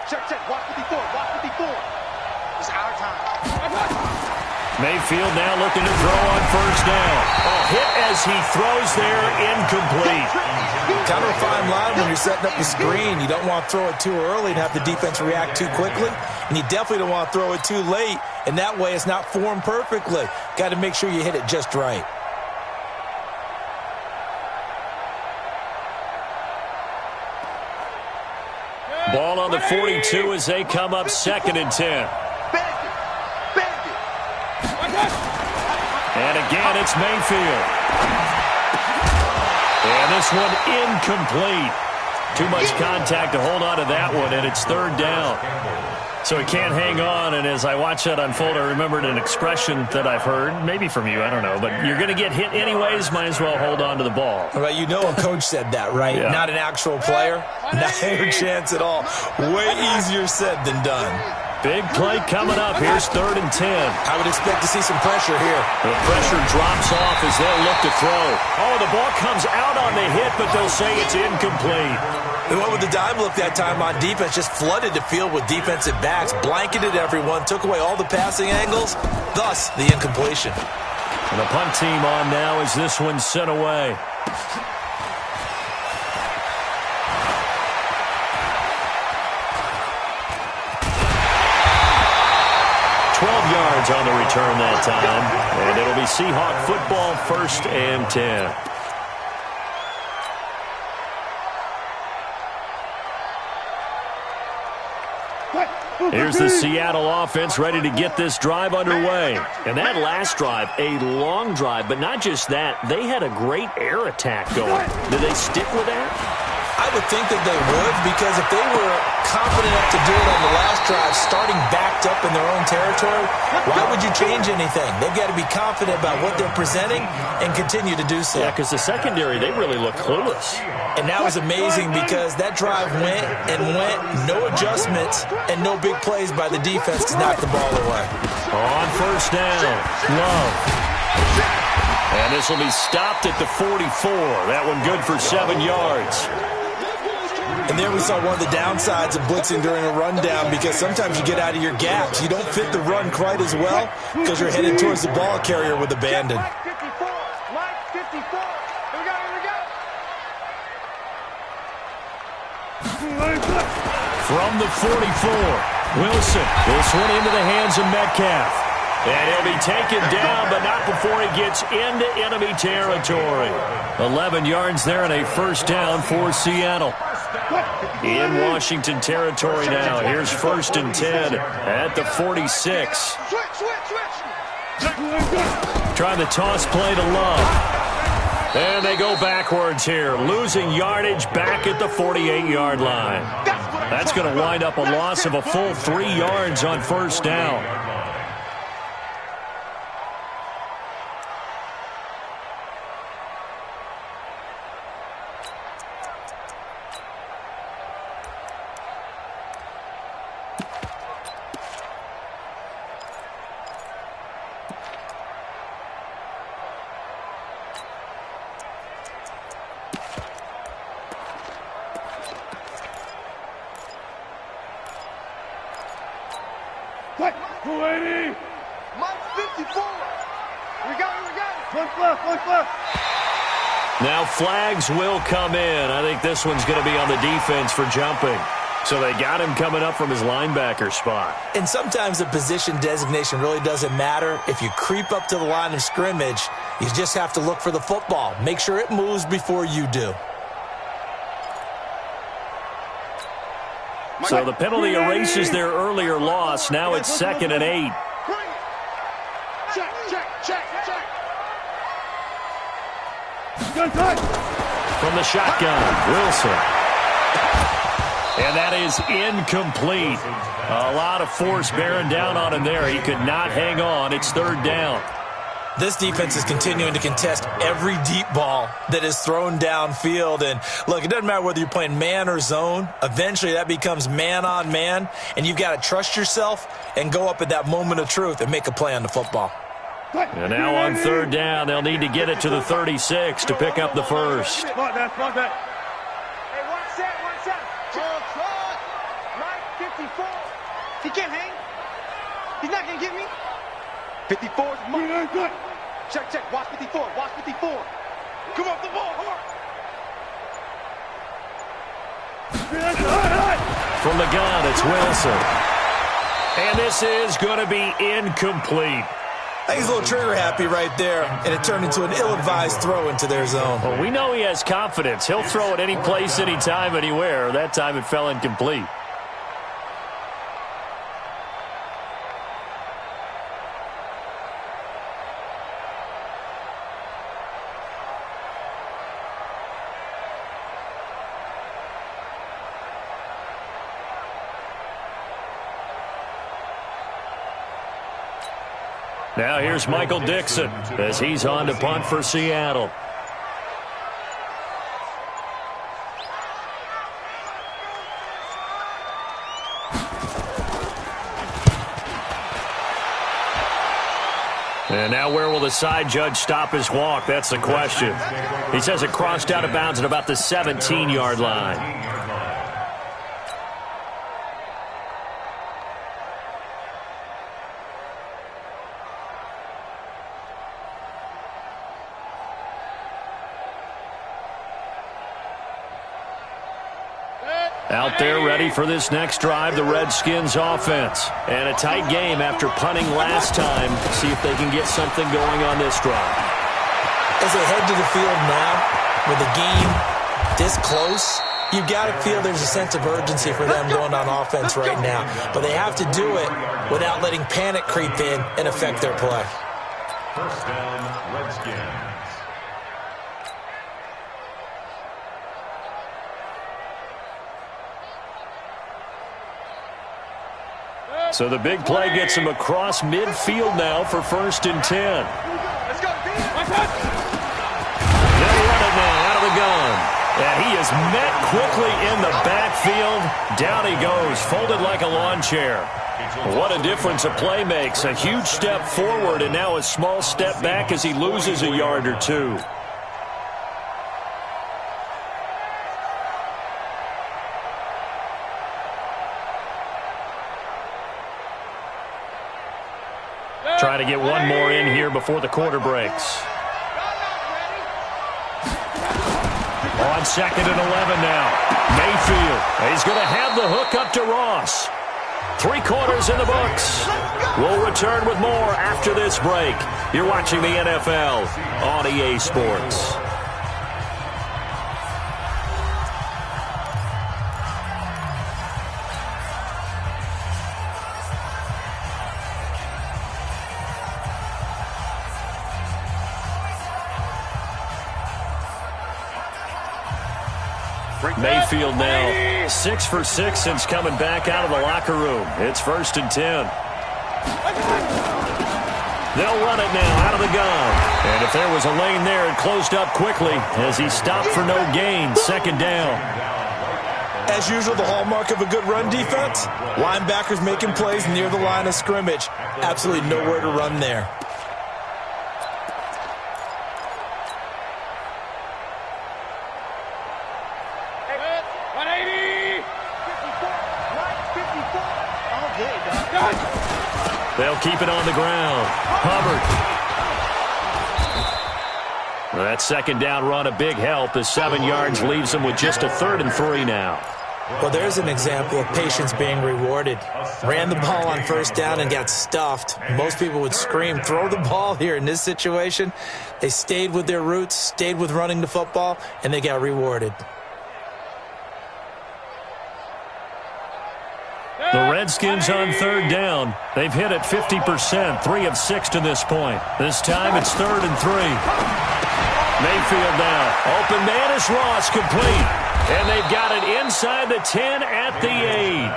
Check, watch 54, watch 54. It's our time. Mayfield now looking to throw on first down. A hit as he throws there, incomplete. Kind of a fine line when you're setting up the screen. You don't want to throw it too early and have the defense react too quickly. And you definitely don't want to throw it too late. And that way it's not formed perfectly. Got to make sure you hit it just right. Ball on the 42 as they come up 2nd and 10. And again, it's Mayfield. And this one incomplete. Too much contact to hold on to that one, and it's third down. So he can't hang on, and as I watch that unfold, I remembered an expression that I've heard, maybe from you, I don't know, but you're going to get hit anyways, might as well hold on to the ball. Well, you know a coach said that, right? Yeah. Not an actual player. Not a chance at all. Way easier said than done. Big play coming up. Here's 3rd and 10. I would expect to see some pressure here. The pressure drops off as they'll look to throw. Oh, the ball comes out on the hit, but they'll say it's incomplete. They went with the dime look that time on defense, just flooded the field with defensive backs, blanketed everyone, took away all the passing angles, thus the incompletion. And the punt team on now as this one's sent away. Yards on the return that time, and it'll be Seahawk football, 1st and 10. Here's the Seattle offense ready to get this drive underway. And that last drive, a long drive, but not just that, they had a great air attack going. Did they stick with that? I would think that they would, because if they were confident enough to do it on the last drive, starting backed up in their own territory, why would you change anything? They've got to be confident about what they're presenting and continue to do so. Yeah, because the secondary, they really look clueless. And that was amazing because that drive went and went, no adjustments, and no big plays by the defense to knock the ball away. On first down, Love. And this will be stopped at the 44. That one good for 7 yards. And there we saw one of the downsides of blitzing during a rundown, because sometimes you get out of your gaps. You don't fit the run quite as well because you're headed towards the ball carrier with abandon. Mike 54. Mike 54. Here we go. From the 44, Wilson. This one into the hands of Metcalf. And he'll be taken down, but not before he gets into enemy territory. 11 yards there and a first down for Seattle. In Washington territory now. Here's 1st and 10 at the 46. Trying the toss play to Love. And they go backwards here, losing yardage back at the 48-yard line. That's going to wind up a loss of a full 3 yards on first down. Mike 280. Mike 54. We got it. Look left. Now flags will come in. I think this one's going to be on the defense for jumping. So they got him coming up from his linebacker spot. And sometimes the position designation really doesn't matter. If you creep up to the line of scrimmage, you just have to look for the football. Make sure it moves before you do. So the penalty erases their earlier loss. Now it's 2nd and 8. Check. from the shotgun. Wilson. And that is incomplete. A lot of force bearing down on him there. He could not hang on. It's third down. This defense is continuing to contest every deep ball that is thrown downfield. And, look, it doesn't matter whether you're playing man or zone. Eventually that becomes man on man, and you've got to trust yourself and go up at that moment of truth and make a play on the football. And now on third down, they'll need to get it to the 36 to pick up the first. Spot that, spot that. Hey, one set. Mike, 54. He can't hang. He's not going to get me. 54 is Mike. Check. Watch 54. Come off the ball, hard. From the gun, it's Wilson. And this is going to be incomplete. I think he's a little trigger happy right there, and it turned into an ill-advised throw into their zone. Well, we know he has confidence. He'll throw it any place, anytime, anywhere. That time it fell incomplete. Now here's Michael Dixon as he's on to punt for Seattle. And now where will the side judge stop his walk? That's the question. He says it crossed out of bounds at about the 17-yard line. Out there ready for this next drive, the Redskins offense. And a tight game after punting last time. See if they can get something going on this drive. As they head to the field now, with the game this close, you've got to feel there's a sense of urgency for them going on offense right now. But they have to do it without letting panic creep in and affect their play. First down, Redskins. So the big play gets him across midfield now for 1st and 10. Let's go, B. They'll run it now out of the gun. And he is met quickly in the backfield. Down he goes, folded like a lawn chair. What a difference a play makes. A huge step forward and now a small step back as he loses a yard or two. Try to get one more in here before the quarter breaks. On 2nd and 11 now. Mayfield. He's going to have the hook up to Ross. 3 quarters in the books. We'll return with more after this break. You're watching the NFL on EA Sports. Mayfield now 6 for 6 since coming back out of the locker room. It's 1st and 10. They'll run it now out of the gun. And if there was a lane there, it closed up quickly as he stopped for no gain. 2nd down. As usual, the hallmark of a good run defense, linebackers making plays near the line of scrimmage. Absolutely nowhere to run there. They'll keep it on the ground. Hubbard. That 2nd down run a big help as 7 yards leaves them with just a 3rd and 3 now. Well, there's an example of patience being rewarded. Ran the ball on 1st down and got stuffed. Most people would scream, throw the ball here. In this situation, they stayed with their roots, stayed with running the football, and they got rewarded. The Redskins on 3rd down. They've hit it 50%, 3 of 6 to this point. This time it's 3rd and 3. Mayfield now. Open man is Ross, complete. And they've got it inside the 10 at the 8.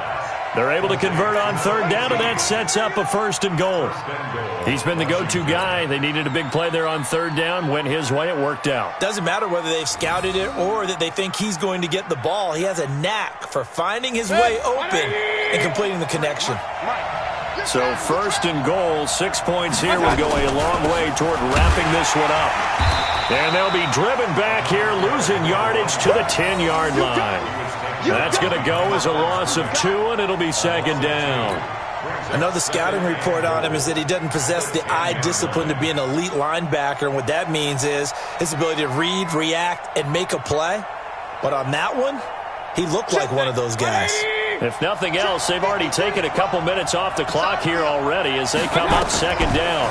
They're able to convert on third down, and that sets up a first and goal. He's been the go-to guy. They needed a big play there on third down. Went his way. It worked out. Doesn't matter whether they've scouted it or that they think he's going to get the ball. He has a knack for finding his way open and completing the connection. So first and goal, 6 points here will go a long way toward wrapping this one up. And they'll be driven back here, losing yardage to the 10-yard line. That's going to go as a loss of 2, and it'll be second down. I know the scouting report on him is that he doesn't possess the eye discipline to be an elite linebacker, and what that means is his ability to read, react, and make a play. But on that one, he looked like one of those guys. If nothing else, they've already taken a couple minutes off the clock here already as they come up second down.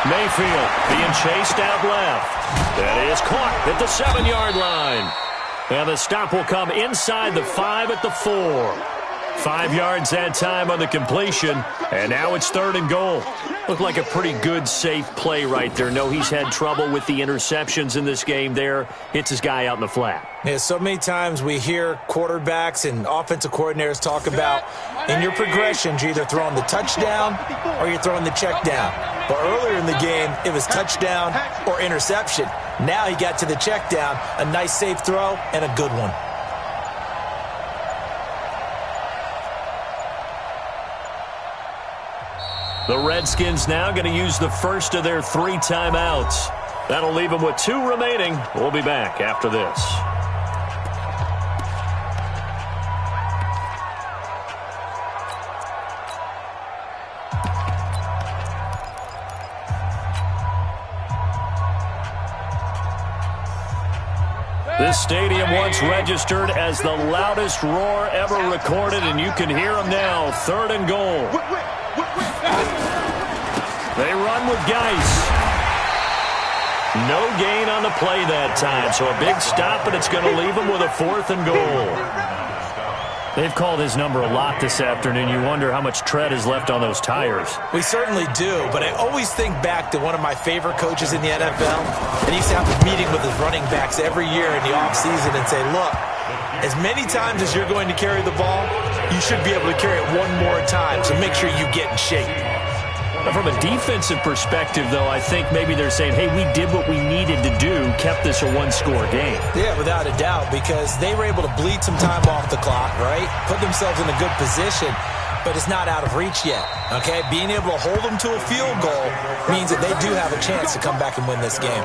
Mayfield being chased out left. That is caught at the 7-yard line. And the stop will come inside the 5 at the 4. 5 yards that time on the completion, and now it's third and goal. Looked like a pretty good, safe play right there. No, he's had trouble with the interceptions in this game there. Hits his guy out in the flat. Yeah, so many times we hear quarterbacks and offensive coordinators talk about in your progressions, you're either throwing the touchdown or you're throwing the check down. But earlier in the game, it was touchdown or interception. Now he got to the check down, a nice safe throw, and a good one. The Redskins now going to use the first of their 3 timeouts. That'll leave them with 2 remaining. We'll be back after this. This stadium once registered as the loudest roar ever recorded, and you can hear them now. Third and goal. They run with Geis. No gain on the play that time, so a big stop, and it's going to leave them with a 4th and goal. They've called his number a lot this afternoon. You wonder how much tread is left on those tires. We certainly do, but I always think back to one of my favorite coaches in the NFL, and he used to have a meeting with his running backs every year in the offseason and say, look, as many times as you're going to carry the ball, you should be able to carry it one more time, so make sure you get in shape. From a defensive perspective, though, I think maybe they're saying, hey, we did what we needed to do, kept this a 1-score game. Yeah, without a doubt, because they were able to bleed some time off the clock, right? Put themselves in a good position, but it's not out of reach yet, okay? Being able to hold them to a field goal means that they do have a chance to come back and win this game.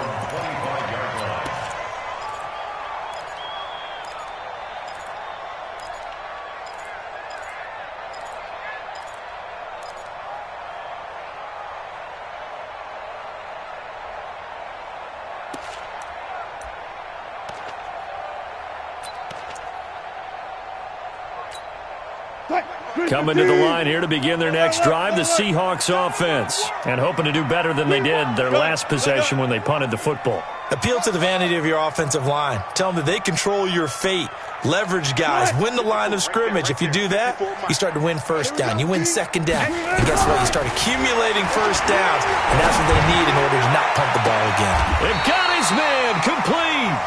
Coming to the line here to begin their next drive, the Seahawks offense. And hoping to do better than they did their last possession when they punted the football. Appeal to the vanity of your offensive line. Tell them that they control your fate. Leverage guys. Win the line of scrimmage. If you do that, you start to win first down. You win second down. And guess what? You start accumulating first downs. And that's what they need in order to not punt the ball again. They've got his man complete.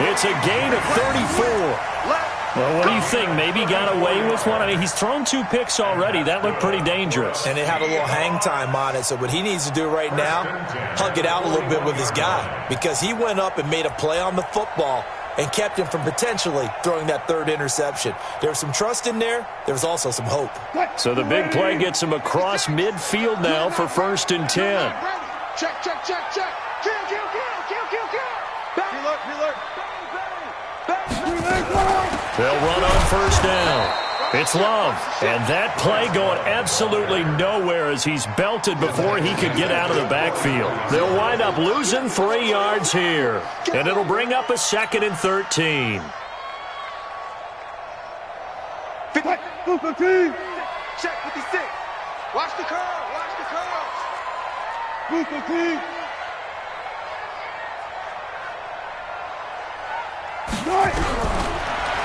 It's a gain of 34. Well, what do you think? Maybe got away with one? I mean, he's thrown 2 picks already. That looked pretty dangerous. And it had a little hang time on it. So what he needs to do right now, hug it out a little bit with his guy. Because he went up and made a play on the football and kept him from potentially throwing that 3rd interception. There was some trust in there. There was also some hope. So the big play gets him across midfield now for 1st and 10. Check, check, check, check. Kill, kill, kill, kill, kill, kill. Preload, preload. They'll run on 1st down. It's Love, and that play going absolutely nowhere as he's belted before he could get out of the backfield. They'll wind up losing 3 yards here, and it'll bring up a 2nd and 13. Check 56. Watch the curl, watch the curls.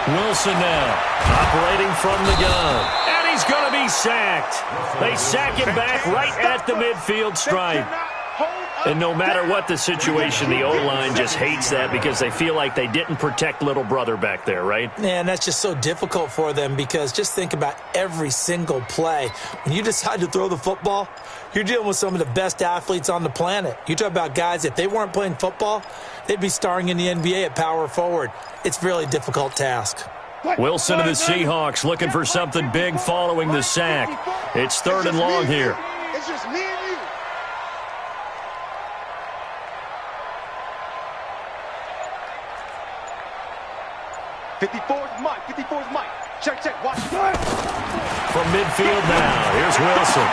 Wilson now, operating from the gun. And he's going to be sacked. They sack him back right at the midfield stripe. Hold And no matter what the situation, the O-line just hates that because they feel like they didn't protect little brother back there, right? Yeah, and that's just so difficult for them because just think about every single play. When you decide to throw the football, you're dealing with some of the best athletes on the planet. You talk about guys, if they weren't playing football, they'd be starring in the NBA at power forward. It's a really difficult task. Wilson of the Seahawks looking for something big following the sack. It's 3rd and long here. It's just me and you. '54's Mike. '54's Mike. Check, check. Watch. From midfield now, here's Wilson.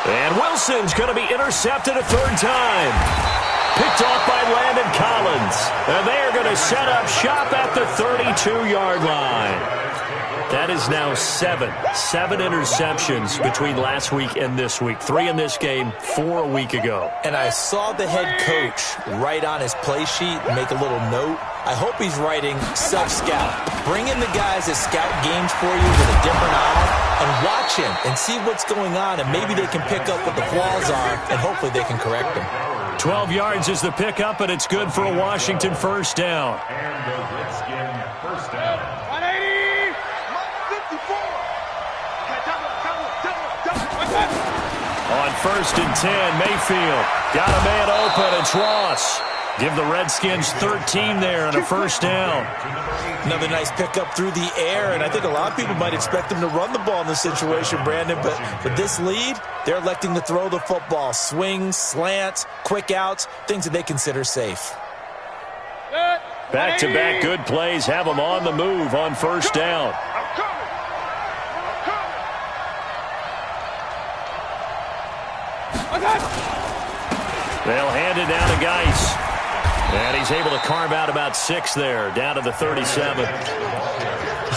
And Wilson's going to be intercepted a 3rd time. Picked off by Landon Collins. And they are going to set up shop at the 32-yard line. That is now 7 interceptions between last week and this week. 3 in this game, 4 a week ago. And I saw the head coach write on his play sheet, make a little note. I hope he's writing self-scout. Bring in the guys that scout games for you with a different eye and watch him and see what's going on, and maybe they can pick up what the flaws are, and hopefully they can correct them. 12 yards is the pickup, and it's good for a Washington 1st down. And the Redskin 1st down. 180. 54. On 1st and 10, Mayfield got a man open. It's Ross. Give the Redskins 13 there and a 1st down. Another nice pickup through the air, and I think a lot of people might expect them to run the ball in this situation, Brandon, but with this lead, they're electing to throw the football. Swings, slants, quick outs, things that they consider safe. Back-to-back good plays have them on the move on 1st down. They'll hand it down to Geis. And he's able to carve out about 6 there, down to the 37.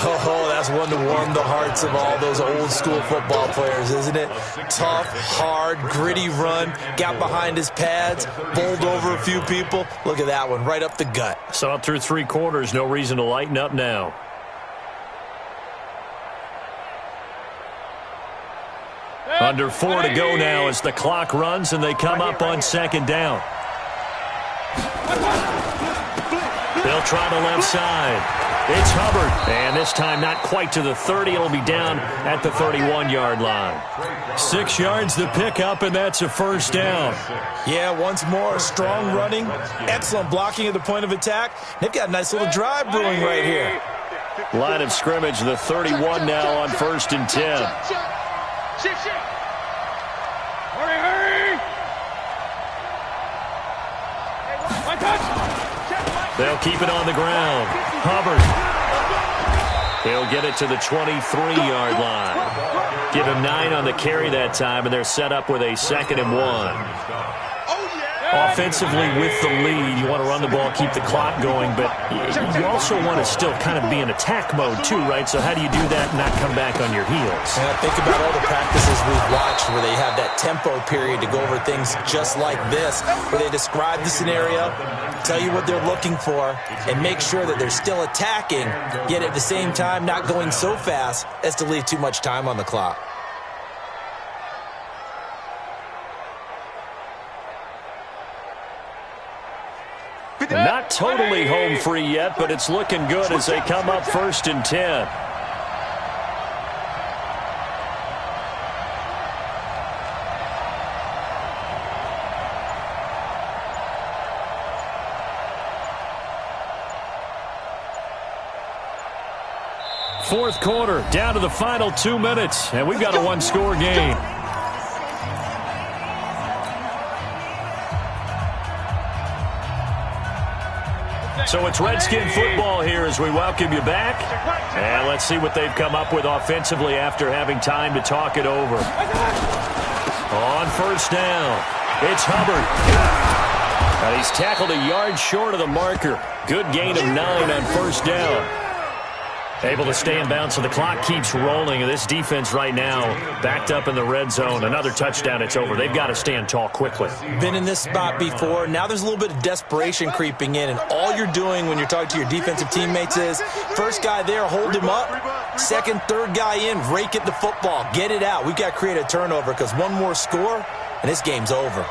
Oh, that's one to warm the hearts of all those old-school football players, isn't it? Tough, hard, gritty run, got behind his pads, bowled over a few people. Look at that one, right up the gut. Saw it through 3 quarters, no reason to lighten up now. Under 4 to go now as the clock runs and they come up on 2nd down. They'll try the left side. It's Hubbard. And this time not quite to the 30. It'll be down at the 31-yard line. 6 yards the pickup, and that's a 1st down. Yeah, once more, strong running, excellent blocking at the point of attack. They've got a nice little drive brewing right here. Line of scrimmage, the 31 now on 1st and 10. They'll keep it on the ground. Hubbard. He'll get it to the 23-yard line. Give him 9 on the carry that time, and they're set up with a 2nd and 1. Offensively with the lead, you want to run the ball, keep the clock going, but you also want to still kind of be in attack mode too, right? So how do you do that and not come back on your heels? And I think about all the practices we've watched where they have that tempo period to go over things just like this, where they describe the scenario, tell you what they're looking for, and make sure that they're still attacking, yet at the same time not going so fast as to leave too much time on the clock. Not totally home free yet, but it's looking good as they come up 1st and 10. Fourth quarter, down to the final 2 minutes, and we've got a 1-score game. So it's Redskin football here as we welcome you back. And let's see what they've come up with offensively after having time to talk it over. On 1st down, it's Hubbard. And he's tackled a yard short of the marker. Good gain of 9 on 1st down. Able to stay in bounds, so the clock keeps rolling. And this defense right now backed up in the red zone. Another touchdown, it's over. They've got to stand tall quickly. Been in this spot before. Now there's a little bit of desperation creeping in, and all you're doing when you're talking to your defensive teammates is first guy there, hold him up. Second, third guy in, rake at the football. Get it out. We've got to create a turnover because one more score, and this game's over.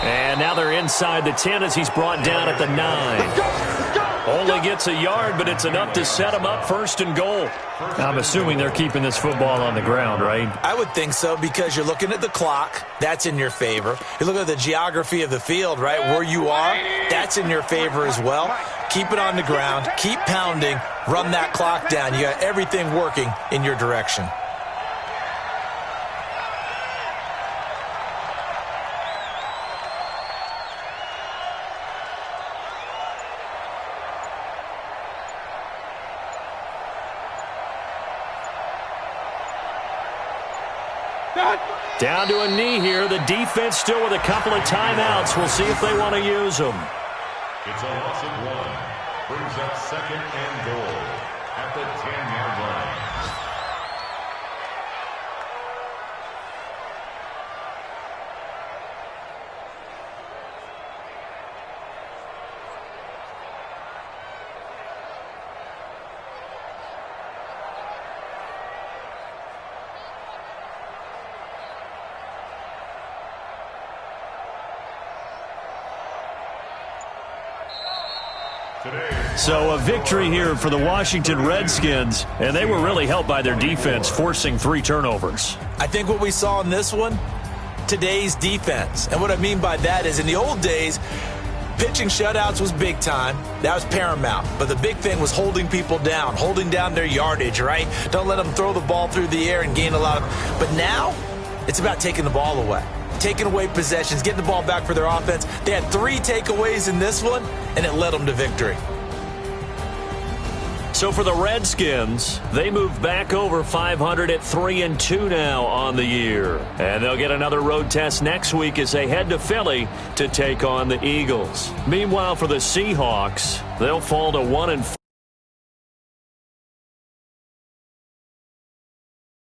And now they're inside the 10 as he's brought down at the 9. Only gets a yard, but it's enough to set him up 1st and goal. I'm assuming they're keeping this football on the ground, right? I would think so, because you're looking at the clock. That's in your favor. You look at the geography of the field, right, where you are. That's in your favor as well. Keep it on the ground. Keep pounding. Run that clock down. You got everything working in your direction. Down to a knee here. The defense still with a couple of timeouts. We'll see if they want to use them. It's a loss of 1. Brings up 2nd and goal at the 10-yard line. So a victory here for the Washington Redskins, and they were really helped by their defense, forcing 3 turnovers. I think what we saw in this one, today's defense. And what I mean by that is in the old days, pitching shutouts was big time. That was paramount. But the big thing was holding people down, holding down their yardage, right? Don't let them throw the ball through the air and gain a lot of. But now, it's about taking the ball away. Taking away possessions, getting the ball back for their offense. They had 3 takeaways in this one, and it led them to victory. So for the Redskins, they move back over 500 at 3-2 now on the year. And they'll get another road test next week as they head to Philly to take on the Eagles. Meanwhile, for the Seahawks, they'll fall to 1-4.